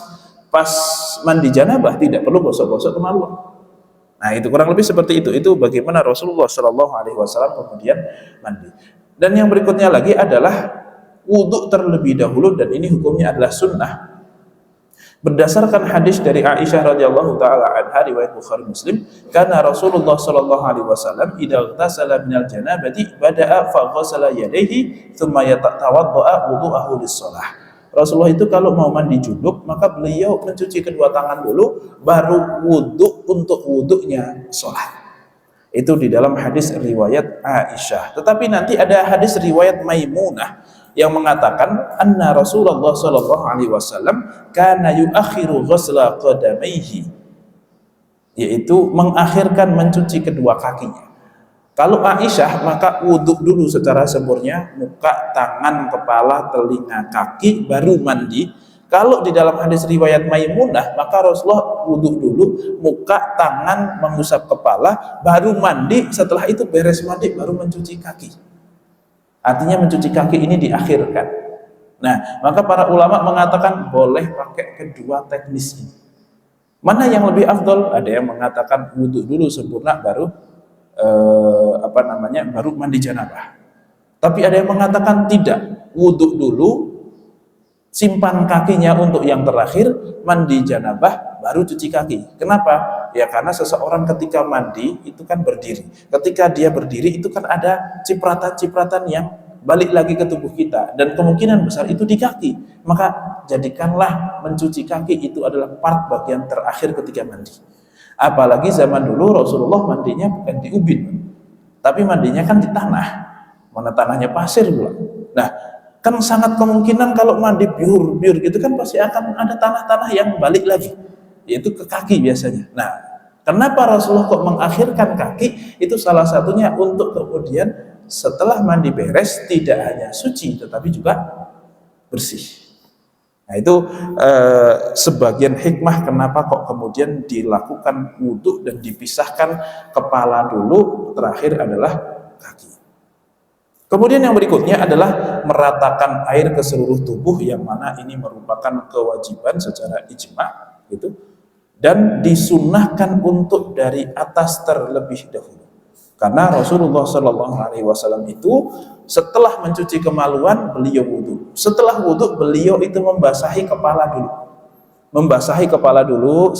mandi janabah tidak perlu gosok-gosok kemaluan. Nah, itu kurang lebih seperti itu. Itu bagaimana Rasulullah Shallallahu Alaihi Wasallam kemudian mandi. Dan yang berikutnya lagi adalah wudhu terlebih dahulu, dan ini hukumnya adalah sunnah. Berdasarkan hadis dari Aisyah radhiyallahu taala anha riwayat Bukhari Muslim, karena Rasulullah sallallahu alaihi wasallam idza ightasala minal janabati bada'a fa ghasala yadayhi thumma yatawadda'a wudu'ahu lis-shalah. Rasulullah itu kalau mau mandi junub maka beliau mencuci kedua tangan dulu baru wudhu untuk wudhunya sholat. Itu di dalam hadis riwayat Aisyah. Tetapi nanti ada hadis riwayat Maimunah yang mengatakan anna Rasulullah sallallahu alaihi wasallam kana yuakhiru ghusla qadamaihi, yaitu mengakhirkan mencuci kedua kakinya. Kalau Aisyah maka wudhu dulu secara sempurna, muka, tangan, kepala, telinga, kaki, baru mandi. Kalau di dalam hadis riwayat Maimunah maka Rasulullah wudhu dulu, muka, tangan, mengusap kepala, baru mandi. Setelah itu beres mandi baru mencuci kaki. Artinya mencuci kaki ini diakhirkan. Nah, maka para ulama mengatakan boleh pakai kedua teknis ini. Mana yang lebih afdol? Ada yang mengatakan wudhu dulu sempurna baru baru mandi janabah. Tapi ada yang mengatakan tidak, wudhu dulu, simpan kakinya untuk yang terakhir, mandi janabah baru cuci kaki. Kenapa? Ya karena seseorang ketika mandi itu kan berdiri. Ketika dia berdiri itu kan ada cipratan-cipratan yang balik lagi ke tubuh kita, dan kemungkinan besar itu di kaki. Maka jadikanlah mencuci kaki itu adalah part bagian terakhir ketika mandi. Apalagi zaman dulu Rasulullah mandinya bukan di ubin, tapi mandinya kan di tanah. Mana tanahnya pasir pula. Nah, kan sangat kemungkinan kalau mandi biur gitu kan pasti akan ada tanah-tanah yang balik lagi, yaitu ke kaki biasanya. Nah, kenapa Rasulullah kok mengakhirkan kaki? Itu salah satunya untuk kemudian setelah mandi beres tidak hanya suci tetapi juga bersih. Nah, itu sebagian hikmah kenapa kok kemudian dilakukan wudhu dan dipisahkan kepala dulu, terakhir adalah kaki. Kemudian yang berikutnya adalah meratakan air ke seluruh tubuh, yang mana ini merupakan kewajiban secara ijma gitu, dan disunnahkan untuk dari atas terlebih dahulu. Karena Rasulullah Shallallahu Alaihi Wasallam itu setelah mencuci kemaluan beliau wudhu. Setelah wudhu beliau itu membasahi kepala dulu. Membasahi kepala dulu,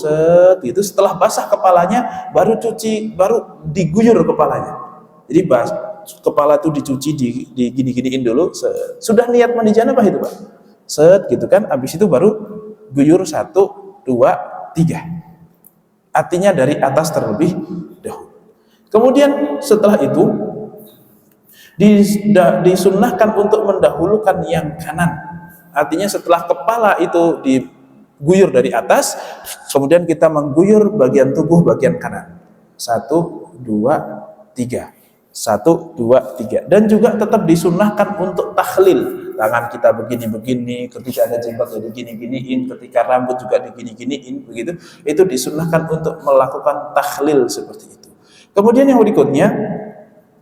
itu setelah basah kepalanya baru cuci, baru diguyur kepalanya. Jadi kepala itu dicuci, di gini-giniin dulu. Sudah niat mandi janabah itu Pak. Gitu kan, habis itu baru guyur 1, 2, 3. Artinya dari atas terlebih dahulu. Kemudian setelah itu disunnahkan untuk mendahulukan yang kanan. Artinya setelah kepala itu diguyur dari atas, kemudian kita mengguyur bagian tubuh bagian kanan. 1, 2, 3. 1, 2, 3. Dan juga tetap disunnahkan untuk takhlil. Tangan kita begini-begini, ketika ada jenggot jadi gini-giniin, ketika rambut juga digini-giniin, begitu. Itu disunnahkan untuk melakukan takhlil seperti itu. Kemudian yang berikutnya,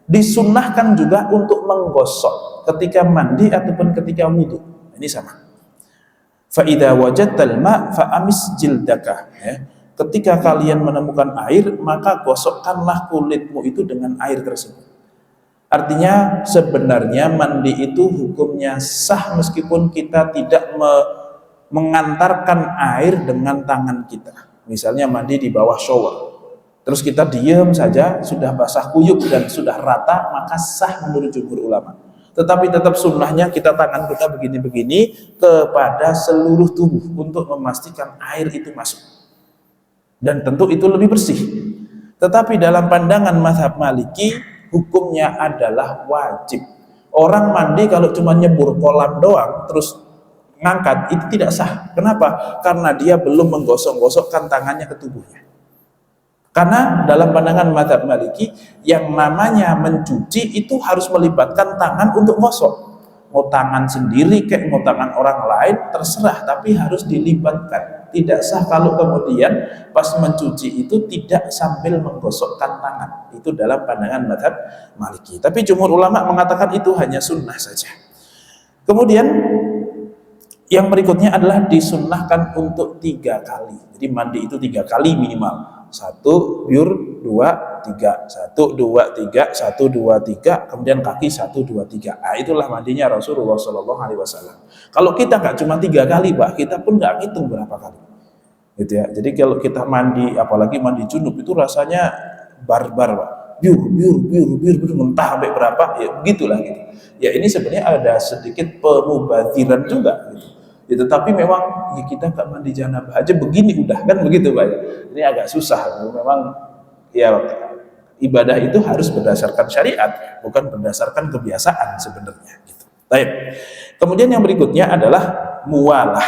disunnahkan juga untuk menggosok ketika mandi ataupun ketika wudhu. Ini sama. Fa idza wajadtal ma fa amis jildaka. Ketika kalian menemukan air, maka gosokkanlah kulitmu itu dengan air tersebut. Artinya sebenarnya mandi itu hukumnya sah meskipun kita tidak mengantarkan air dengan tangan kita. Misalnya mandi di bawah shower, terus kita diam saja, sudah basah kuyup dan sudah rata, maka sah menurut jumhur ulama. Tetapi tetap sunnahnya kita tangan kita begini-begini kepada seluruh tubuh untuk memastikan air itu masuk. Dan tentu itu lebih bersih. Tetapi dalam pandangan mazhab Maliki, hukumnya adalah wajib. Orang mandi kalau cuma nyebur kolam doang terus ngangkat, itu tidak sah. Kenapa? Karena dia belum menggosok-gosokkan tangannya ke tubuhnya. Karena dalam pandangan mazhab Maliki, yang namanya mencuci itu harus melibatkan tangan untuk gosok. Mau tangan sendiri kayak mau tangan orang lain terserah, tapi harus dilibatkan. Tidak sah kalau kemudian pas mencuci itu tidak sambil menggosokkan tangan. Itu dalam pandangan mazhab Maliki. Tapi jumhur ulama mengatakan itu hanya sunnah saja. Kemudian yang berikutnya adalah disunnahkan untuk 3 kali. Jadi mandi itu 3 kali minimal. 1, biur, 2, 3. 1, 2, 3, 1, 2, 3. Kemudian kaki 1, 2, 3. Nah, itulah mandinya Rasulullah SAW. Kalau kita nggak cuma 3 kali, Pak, kita pun nggak ngitung berapa kali. Gitu ya. Jadi kalau kita mandi, apalagi mandi junub itu rasanya barbar, Pak. Biur, mentah sampai berapa, ya begitulah gitu. Ya ini sebenarnya ada sedikit pemubaziran juga gitu. Ya, tetapi memang ya kita nggak mandi janabah aja begini udah kan begitu Pak. Ini agak susah. Memang ya ibadah itu harus berdasarkan syariat, bukan berdasarkan kebiasaan sebenarnya. Gitu. Baik. Kemudian yang berikutnya adalah muwalah.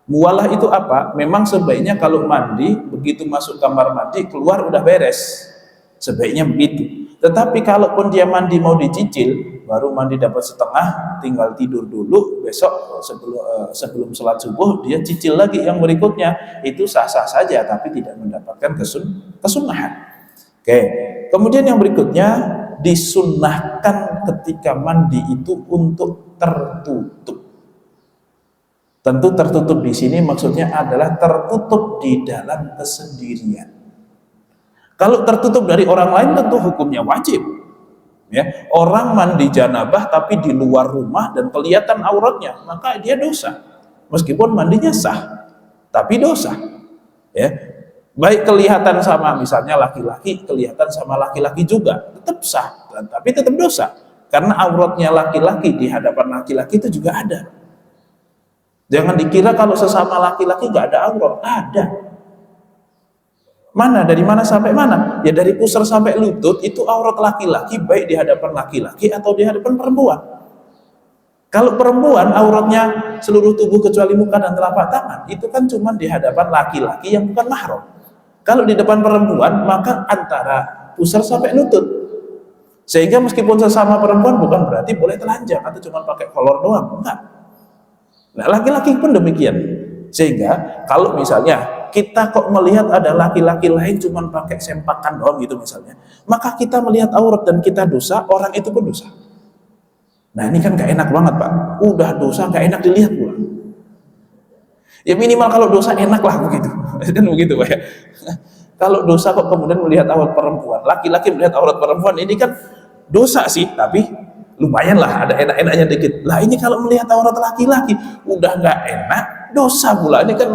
Muwalah itu apa? Memang sebaiknya kalau mandi begitu masuk kamar mandi keluar udah beres. Sebaiknya begitu. Tetapi kalaupun dia mandi mau dicicil, baru mandi dapat setengah, tinggal tidur dulu, besok sebelum sholat subuh dia cicil lagi yang berikutnya, itu sah-sah saja, tapi tidak mendapatkan kesunahan. Oke. Kemudian yang berikutnya disunnahkan ketika mandi itu untuk tertutup. Tentu tertutup di sini maksudnya adalah tertutup di dalam kesendirian. Kalau tertutup dari orang lain tentu hukumnya wajib. Ya, orang mandi janabah tapi di luar rumah dan kelihatan auratnya, maka dia dosa. Meskipun mandinya sah, tapi dosa. Ya, baik kelihatan sama misalnya laki-laki, kelihatan sama laki-laki juga, tetap sah, tapi tetap dosa. Karena auratnya laki-laki di hadapan laki-laki itu juga ada. Jangan dikira kalau sesama laki-laki nggak ada aurat, ada. Mana? Dari mana sampai mana? Ya dari pusar sampai lutut itu aurat laki-laki, baik di hadapan laki-laki atau di hadapan perempuan. Kalau perempuan auratnya seluruh tubuh kecuali muka dan telapak tangan, itu kan cuma di hadapan laki-laki yang bukan mahram. Kalau di depan perempuan, maka antara pusar sampai lutut. Sehingga meskipun sesama perempuan bukan berarti boleh telanjang atau cuma pakai kolor doang, enggak. Nah, laki-laki pun demikian. Sehingga kalau misalnya kita kok melihat ada laki-laki lain cuma pakai sempakan doang gitu misalnya, maka kita melihat aurat dan kita dosa, orang itu pun dosa. Nah ini kan gak enak banget Pak, udah dosa gak enak dilihat pula. Ya minimal kalau dosa enak lah begitu, kan begitu Pak ya. Kalau dosa kok kemudian melihat aurat perempuan, laki-laki melihat aurat perempuan, ini kan dosa sih, tapi lumayan lah ada enak-enaknya dikit. Lah ini kalau melihat aurat laki-laki udah gak enak, dosa pula, ini kan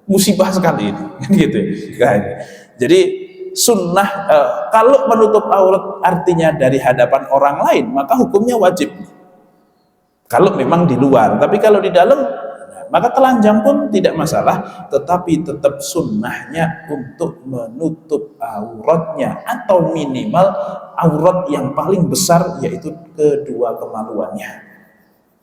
musibah sekali ini, gitu. Nah, jadi sunnah kalau menutup aurat artinya dari hadapan orang lain, maka hukumnya wajib. Kalau memang di luar, tapi kalau di dalam, maka telanjang pun tidak masalah, tetapi tetap sunnahnya untuk menutup auratnya atau minimal aurat yang paling besar yaitu kedua kemaluannya.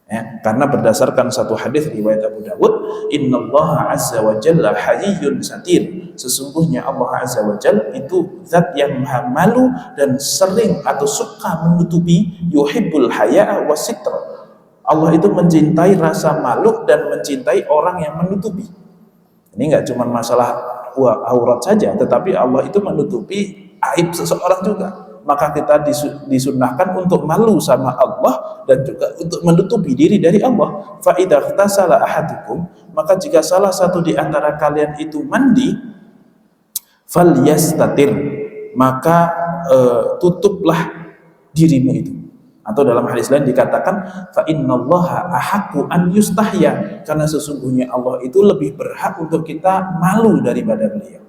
Ya, karena berdasarkan satu hadis riwayat Abu Dawud, innallaha azza wa jalla hayyun satir, sesungguhnya Allah azza wa jalla itu zat yang maha malu dan sering atau suka menutupi, yuhibbul haya'a wasitr. Allah itu mencintai rasa malu dan mencintai orang yang menutupi. Ini enggak cuma masalah aurat saja, tetapi Allah itu menutupi aib seseorang juga. Maka kita disunnahkan untuk malu sama Allah dan juga untuk menutupi diri dari Allah. Fa idza ightasala ahadukum, maka jika salah satu di antara kalian itu mandi, falyastatir, maka tutuplah dirimu itu. Atau dalam hadis lain dikatakan fa innallaha ahaqqu an yustahya, karena sesungguhnya Allah itu lebih berhak untuk kita malu daripada beliau.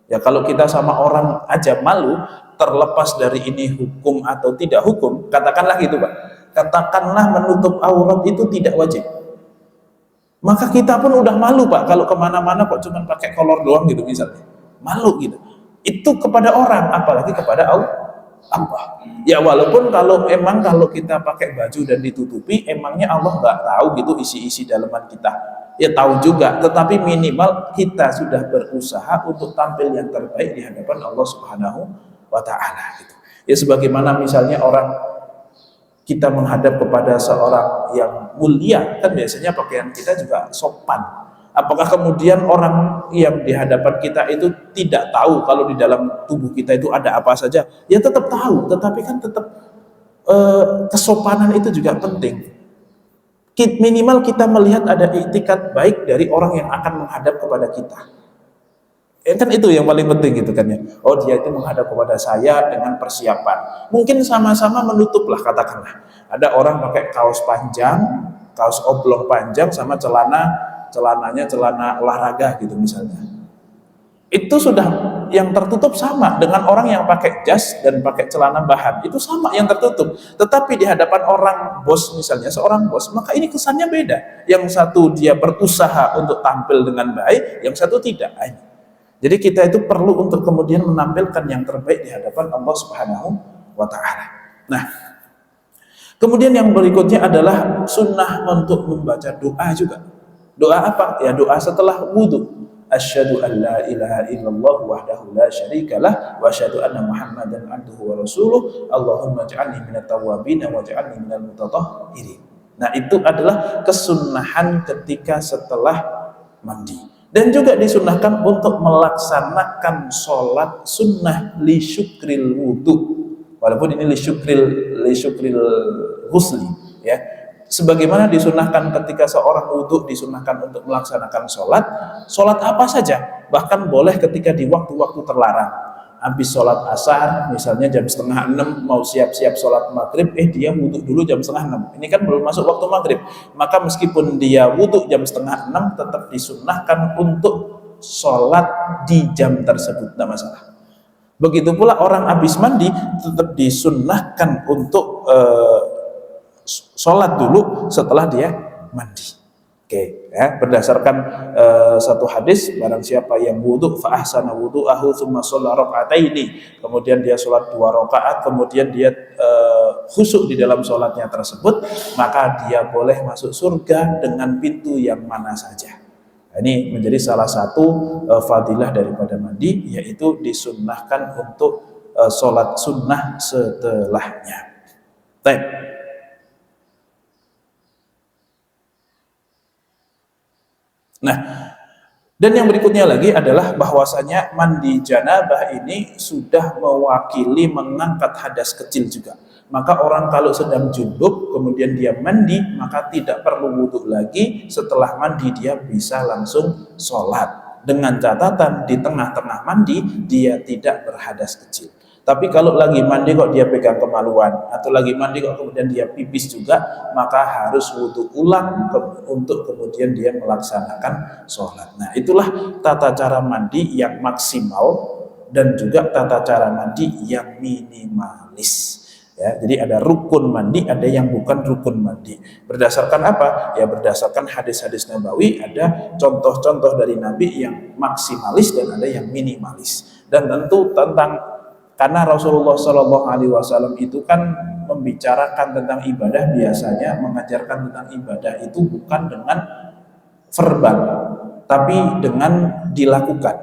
Ya kalau kita sama orang aja malu, terlepas dari ini hukum atau tidak hukum, katakanlah gitu Pak, katakanlah menutup aurat itu tidak wajib, maka kita pun udah malu Pak kalau kemana-mana kok cuma pakai kolor doang gitu misalnya, malu gitu, itu kepada orang, apalagi kepada Allah. Ya walaupun kalau kita pakai baju dan ditutupi, emangnya Allah nggak tahu gitu isi-isi dalaman kita? Ya tahu juga, tetapi minimal kita sudah berusaha untuk tampil yang terbaik di hadapan Allah Subhanahu wa ta'ala gitu. Ya sebagaimana misalnya kita menghadap kepada seorang yang mulia, kan biasanya pakaian kita juga sopan. Apakah kemudian orang yang di hadapan kita itu tidak tahu kalau di dalam tubuh kita itu ada apa saja? Ya tetap tahu, tetapi kan tetap kesopanan itu juga penting. Minimal kita melihat ada iktikat baik dari orang yang akan menghadap kepada kita. Kan itu yang paling penting gitu kan ya. Oh, dia itu menghadap kepada saya dengan persiapan. Mungkin sama-sama menutup lah, katakanlah. Ada orang pakai kaos panjang, kaos oblong panjang sama celananya celana olahraga gitu misalnya. Itu sudah yang tertutup sama dengan orang yang pakai jas dan pakai celana bahan. Itu sama yang tertutup. Tetapi di hadapan orang bos misalnya, seorang bos, maka ini kesannya beda. Yang satu dia berusaha untuk tampil dengan baik, yang satu tidak. Jadi kita itu perlu untuk kemudian menampilkan yang terbaik di hadapan Allah Subhanahu wa Ta'ala. Nah, kemudian yang berikutnya adalah sunnah untuk membaca doa juga. Doa apa? Ya doa setelah wudhu. Asyhadu an la ilaha illallah wahdahu la syarikalah wa asyhadu anna Muhammadan abduhu wa rasuluh. Allahumma ja'alni minat tawwabin wa ja'alni minal mutatahhirin. Nah, itu adalah kesunahan ketika setelah mandi. Dan juga disunnahkan untuk melaksanakan sholat sunnah li syukril wudhu. Walaupun ini li syukril ghusli ya. Sebagaimana disunahkan ketika seorang wudhu disunahkan untuk melaksanakan sholat apa saja, bahkan boleh ketika di waktu-waktu terlarang. Habis sholat asar, misalnya jam 5:30 mau siap-siap sholat maghrib, dia wudhu dulu jam 5:30. Ini kan belum masuk waktu maghrib. Maka meskipun dia wudhu jam 5:30, tetap disunahkan untuk sholat di jam tersebut, tidak masalah. Begitu pula orang habis mandi, tetap disunahkan untuk sholat dulu setelah dia mandi. Oke, ya, berdasarkan satu hadis, barang siapa yang wudhu fa ahsana wudhu'ahu tsumma shalla raka'ataini, kemudian dia sholat 2 rakaat, kemudian dia khusyuk di dalam sholatnya tersebut, maka dia boleh masuk surga dengan pintu yang mana saja. Ini menjadi salah satu fadilah daripada mandi, yaitu disunnahkan untuk sholat sunnah setelahnya. Baik. Nah, dan yang berikutnya lagi adalah bahwasanya mandi janabah ini sudah mewakili mengangkat hadas kecil juga. Maka orang kalau sedang junub kemudian dia mandi, maka tidak perlu wudhu lagi. Setelah mandi dia bisa langsung sholat. Dengan catatan di tengah-tengah mandi dia tidak berhadas kecil. Tapi kalau lagi mandi kok dia pegang kemaluan, atau lagi mandi kok kemudian dia pipis juga, maka harus wudhu ulang untuk kemudian dia melaksanakan sholat. Nah, itulah tata cara mandi yang maksimal dan juga tata cara mandi yang minimalis. Ya, jadi ada rukun mandi, ada yang bukan rukun mandi. Berdasarkan apa? Ya berdasarkan hadis-hadis Nabawi, ada contoh-contoh dari Nabi yang maksimalis dan ada yang minimalis. Dan tentu karena Rasulullah Shallallahu Alaihi Wasallam itu kan membicarakan tentang ibadah, biasanya mengajarkan tentang ibadah itu bukan dengan verbal, tapi dengan dilakukan.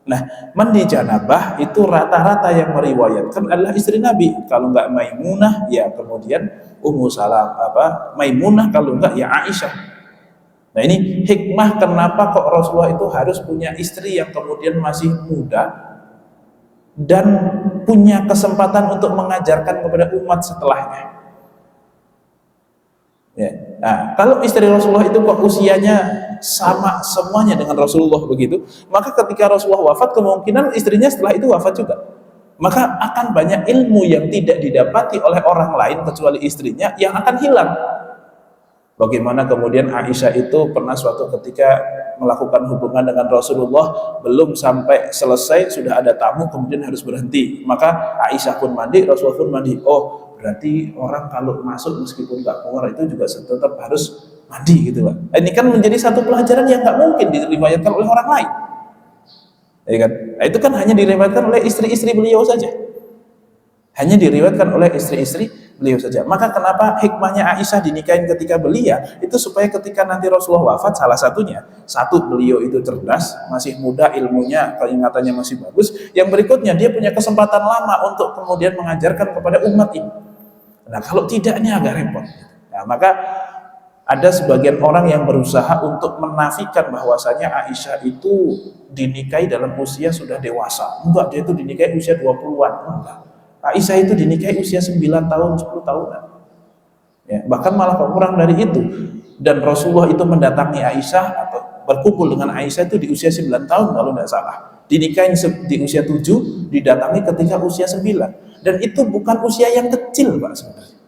Nah, mandi janabah itu rata-rata yang meriwayatkan adalah istri Nabi. Kalau enggak Maimunah, ya kemudian Ummu Salam, Maimunah, kalau enggak ya Aisyah. Nah, ini hikmah kenapa kok Rasulullah itu harus punya istri yang kemudian masih muda dan punya kesempatan untuk mengajarkan kepada umat setelahnya. Ya. Nah, kalau istri Rasulullah itu kok usianya sama semuanya dengan Rasulullah begitu, maka ketika Rasulullah wafat kemungkinan istrinya setelah itu wafat juga. Maka akan banyak ilmu yang tidak didapati oleh orang lain kecuali istrinya yang akan hilang. Bagaimana kemudian Aisyah itu pernah suatu ketika melakukan hubungan dengan Rasulullah, belum sampai selesai sudah ada tamu, kemudian harus berhenti. Maka Aisyah pun mandi, Rasulullah pun mandi. Oh, berarti orang kalau masuk meskipun nggak keluar itu juga tetap harus mandi gitu, Pak. Ini kan menjadi satu pelajaran yang nggak mungkin diriwayatkan oleh orang lain. Ya kan? Nah, itu kan hanya diriwayatkan oleh istri-istri beliau saja. Hanya diriwayatkan oleh istri-istri beliau saja. Maka kenapa hikmahnya Aisyah dinikahin ketika belia, itu supaya ketika nanti Rasulullah wafat, salah satunya, satu, beliau itu cerdas, masih muda, ilmunya, keingatannya masih bagus. Yang berikutnya, dia punya kesempatan lama untuk kemudian mengajarkan kepada umat ini. Nah, kalau tidak, ini agak repot. Nah, maka Ada sebagian orang yang berusaha untuk menafikan bahwasanya Aisyah itu dinikahi dalam usia sudah dewasa. Enggak, dia itu dinikahi usia 20-an. Enggak. Aisyah itu dinikahi usia 9 tahun, 10 tahunan. Ya, bahkan malah kurang dari itu. Dan Rasulullah itu mendatangi Aisyah atau berkumpul dengan Aisyah itu di usia 9 tahun kalau tidak salah. Dinikahi di usia 7, didatangi ketika usia 9. Dan itu bukan usia yang kecil, Pak, sebenarnya.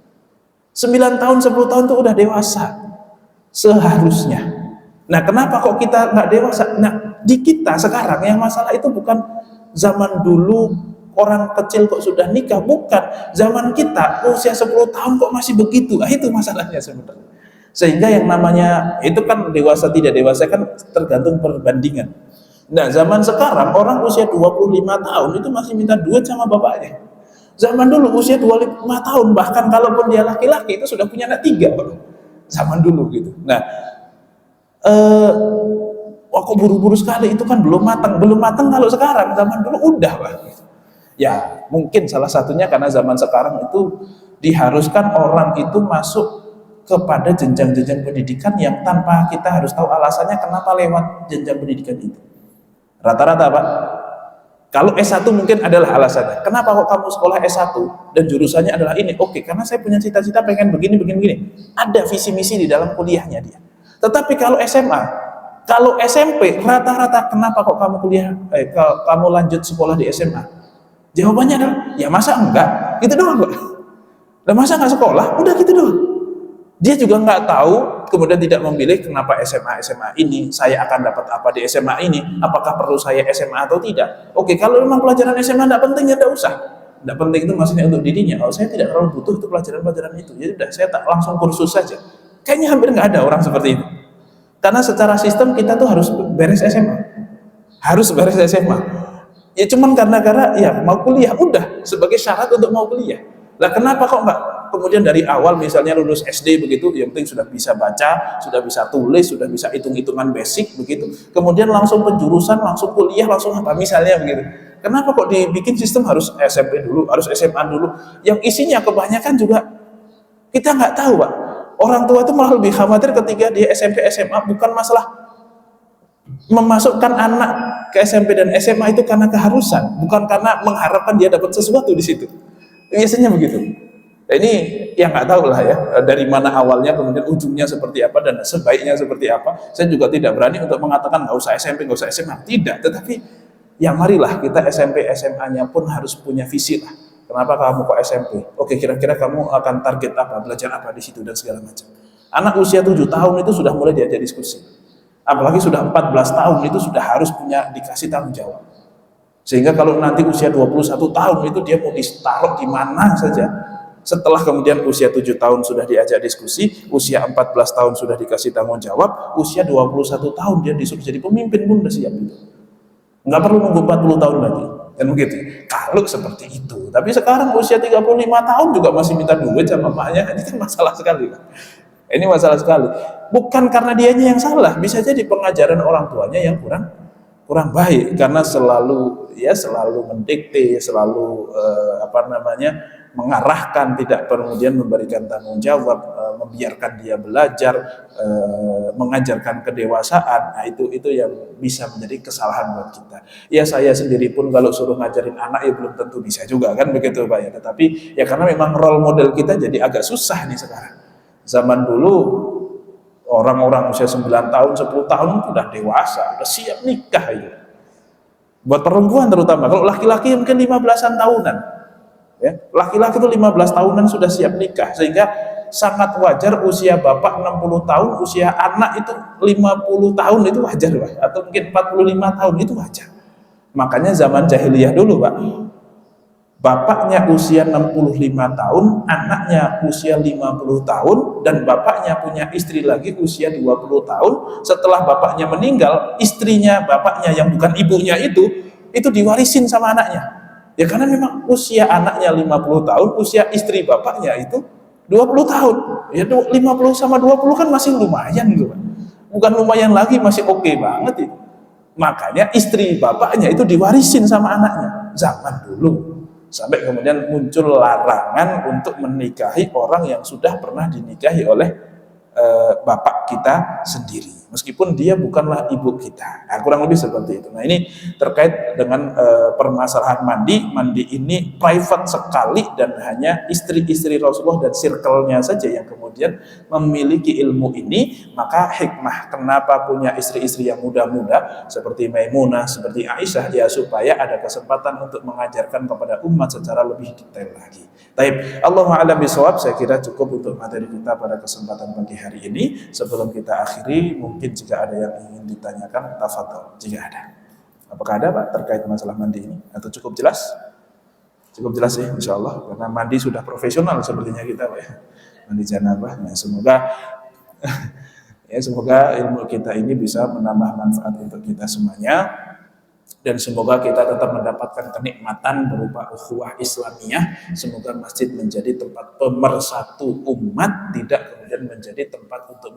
9 tahun, 10 tahun itu udah dewasa seharusnya. Nah, kenapa kok kita nggak dewasa? Nah, di kita sekarang yang masalah itu bukan zaman dulu orang kecil kok sudah nikah, bukan. Zaman kita usia 10 tahun kok masih begitu. Nah, itu masalahnya sebenarnya. Sehingga yang namanya itu kan dewasa tidak dewasa kan tergantung perbandingan. Nah, zaman sekarang orang usia 25 tahun itu masih minta duit sama bapaknya. Zaman dulu usia 25 tahun, bahkan kalaupun dia laki-laki itu sudah punya anak 3, zaman dulu gitu. Nah, kok buru-buru sekali, itu kan belum matang kalau sekarang, zaman dulu udah, Pak. Ya, mungkin salah satunya karena zaman sekarang itu diharuskan orang itu masuk kepada jenjang-jenjang pendidikan yang tanpa kita harus tahu alasannya kenapa lewat jenjang pendidikan itu. Rata-rata, Pak, kalau S1 mungkin adalah alasannya. Kenapa kok kamu sekolah S1 dan jurusannya adalah ini? Oke, karena saya punya cita-cita pengen begini. Ada visi misi di dalam kuliahnya dia. Tetapi kalau SMA, kalau SMP, rata-rata kenapa kok kamu kamu lanjut sekolah di SMA? Jawabannya adalah, ya masa enggak? Gitu doang, Pak. Lah masa enggak sekolah? Udah gitu doang. Dia juga nggak tahu, kemudian tidak memilih kenapa SMA ini, saya akan dapat apa di SMA ini, apakah perlu saya SMA atau tidak. Oke, kalau memang pelajaran SMA tidak penting, ya tidak usah. Tidak penting itu maksudnya untuk dirinya. Kalau saya tidak terlalu butuh untuk pelajaran itu, ya sudah, saya tak langsung kursus saja. Kayaknya hampir nggak ada orang seperti itu. Karena secara sistem kita tuh harus beres SMA. Harus beres SMA. Ya cuman karena ya mau kuliah, udah sebagai syarat untuk mau kuliah. Lah kenapa kok Mbak? Kemudian dari awal misalnya lulus SD begitu, yang penting sudah bisa baca, sudah bisa tulis, sudah bisa hitung-hitungan basic begitu. Kemudian langsung penjurusan, langsung kuliah, langsung apa misalnya begitu. Kenapa kok dibikin sistem harus SMP dulu, harus SMA dulu? Yang isinya kebanyakan juga kita nggak tahu, Pak. Orang tua itu malah lebih khawatir ketika dia SMP SMA bukan masalah memasukkan anak ke SMP dan SMA itu karena keharusan, bukan karena mengharapkan dia dapat sesuatu di situ. Biasanya begitu. Ini yang nggak tahu lah ya, dari mana awalnya kemudian ujungnya seperti apa dan sebaiknya seperti apa. Saya juga tidak berani untuk mengatakan nggak usah SMP, nggak usah SMA, tidak. Tetapi ya marilah kita SMP SMA-nya pun harus punya visi lah. Kenapa kamu kok SMP? Oke, kira-kira kamu akan target apa, belajar apa di situ dan segala macam. Anak usia 7 tahun itu sudah mulai diajak diskusi. Apalagi sudah 14 tahun itu sudah harus dikasih tanggung jawab. Sehingga kalau nanti usia 21 tahun itu dia mau ditaruh di mana saja. Setelah kemudian usia 7 tahun sudah diajak diskusi, usia 14 tahun sudah dikasih tanggung jawab, usia 21 tahun dia disuruh jadi pemimpin pun udah siap gitu. Nggak perlu nunggu 40 tahun lagi. Kan begitu. Kalau seperti itu. Tapi sekarang usia 35 tahun juga masih minta duit sama emaknya. Ini kan masalah sekali. Ini masalah sekali. Bukan karena dianya yang salah, bisa jadi pengajaran orang tuanya yang kurang baik karena selalu mendikte, selalu mengarahkan, tidak kemudian memberikan tanggung jawab, membiarkan dia belajar, mengajarkan kedewasaan. Nah, itu yang bisa menjadi kesalahan buat kita. Ya saya sendiri pun kalau suruh ngajarin anak ya belum tentu bisa juga kan begitu Pak ya. Tetapi ya karena memang role model kita jadi agak susah nih sekarang. Zaman dulu orang-orang usia 9 tahun, 10 tahun sudah dewasa, sudah siap nikah itu. Buat perempuan terutama, kalau laki-laki mungkin 15-an tahunan. Ya, laki-laki itu 15 tahunan sudah siap nikah, sehingga sangat wajar usia bapak 60 tahun, usia anak itu 50 tahun itu wajar, Pak. Atau mungkin 45 tahun itu wajar. Makanya zaman jahiliyah dulu, Pak, bapaknya usia 65 tahun, anaknya usia 50 tahun, dan bapaknya punya istri lagi usia 20 tahun. Setelah bapaknya meninggal, istrinya bapaknya yang bukan ibunya itu diwarisin sama anaknya. Ya karena memang usia anaknya 50 tahun, usia istri bapaknya itu 20 tahun. Ya 50 sama 20 kan masih lumayan gitu. Bukan lumayan lagi, masih oke banget itu. Makanya istri bapaknya itu diwarisin sama anaknya zaman dulu. Sampai kemudian muncul larangan untuk menikahi orang yang sudah pernah dinikahi oleh bapak kita sendiri, meskipun dia bukanlah ibu kita. Nah, kurang lebih seperti itu. Nah, ini terkait dengan permasalahan mandi. Mandi ini private sekali dan hanya istri-istri Rasulullah dan circle-nya saja yang kemudian memiliki ilmu ini. Maka hikmah kenapa punya istri-istri yang muda-muda seperti Maimunah, seperti Aisyah, ya supaya ada kesempatan untuk mengajarkan kepada umat secara lebih detail lagi. Taib, Allahu a'lam bishawab. Saya kira cukup untuk materi kita pada kesempatan pagi hari ini. Sebelum kita akhiri, mungkin jika ada yang ingin ditanyakan, tafadhol jika ada. Apakah ada Pak terkait masalah mandi ini? Atau cukup jelas? Cukup jelas ya, insya Allah. Karena mandi sudah profesional sepertinya kita Pak ya. Mandi janabah. Nah, semoga ilmu kita ini bisa menambah manfaat untuk kita semuanya. Dan semoga kita tetap mendapatkan kenikmatan berupa ukhuwah Islamiyah. Semoga masjid menjadi tempat pemersatu umat, tidak kemudian menjadi tempat untuk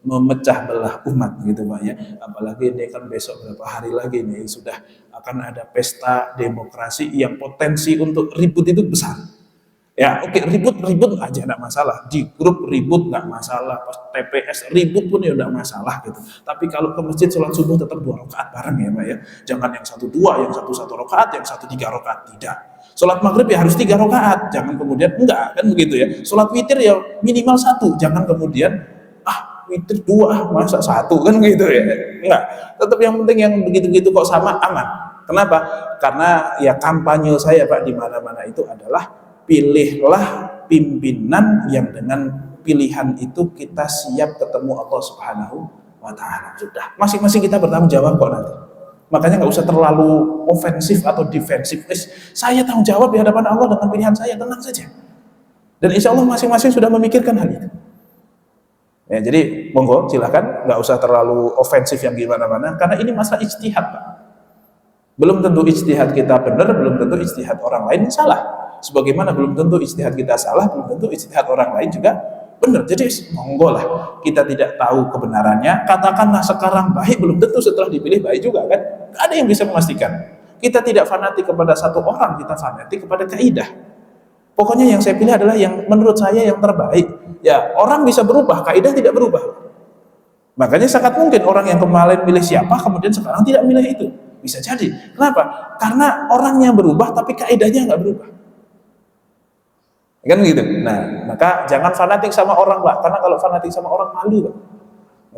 memecah belah umat gitu Pak ya. Apalagi ini kan besok beberapa hari lagi nih sudah akan ada pesta demokrasi yang potensi untuk ribut itu besar. Ya oke, ribut aja enggak masalah, di grup ribut enggak masalah, pas TPS ribut pun ya enggak masalah gitu. Tapi kalau ke masjid sholat subuh tetap 2 rakaat bareng ya Pak ya. Jangan yang 1 2, yang 1 1 rakaat, yang 1 3 rakaat, tidak. Sholat maghrib ya harus 3 rakaat, jangan kemudian enggak kan begitu ya. Sholat witir ya minimal 1, jangan kemudian witir 2 masa 1 kan gitu ya. Enggak. Tetap yang penting yang begitu-begitu kok sama aman. Kenapa? Karena ya kampanye saya Pak di mana-mana itu adalah pilihlah pimpinan yang dengan pilihan itu kita siap ketemu Allah Subhanahu wa Ta'ala. Sudah, masing-masing kita bertanggung jawab kok nanti. Makanya nggak usah terlalu ofensif atau defensif. Saya tanggung jawab di hadapan Allah dengan pilihan saya, tenang saja. Dan insya Allah masing-masing sudah memikirkan hal itu. Ya, jadi monggo silakan, nggak usah terlalu ofensif yang gimana-mana, karena ini masalah ijtihad Pak. Belum tentu ijtihad kita benar, belum tentu ijtihad orang lain salah. Sebagaimana belum tentu ijtihad kita salah, belum tentu ijtihad orang lain juga benar. Jadi monggo lah, kita tidak tahu kebenarannya, katakanlah sekarang baik, belum tentu setelah dipilih baik juga kan. Gak ada yang bisa memastikan. Kita tidak fanatik kepada satu orang, kita fanatik kepada kaidah. Pokoknya yang saya pilih adalah yang menurut saya yang terbaik. Ya, orang bisa berubah, kaidah tidak berubah. Makanya sangat mungkin orang yang kemarin milih siapa, kemudian sekarang tidak milih itu. Bisa jadi. Kenapa? Karena orangnya berubah, tapi kaidahnya nggak berubah. Kan gitu. Nah, maka jangan fanatik sama orang Pak, karena kalau fanatik sama orang malu Pak.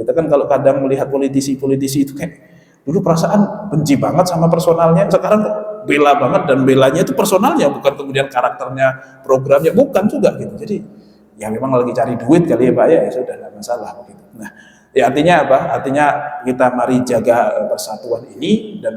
Kita kan kalau kadang melihat politisi itu kayak dulu perasaan benci banget sama personalnya, sekarang kok bela banget, dan belanya itu personalnya, bukan kemudian karakternya, programnya, bukan juga gitu. Jadi ya memang lagi cari duit kali ya Pak ya sudah nggak masalah begitu. Nah, ya artinya apa? Artinya kita mari jaga persatuan ini dan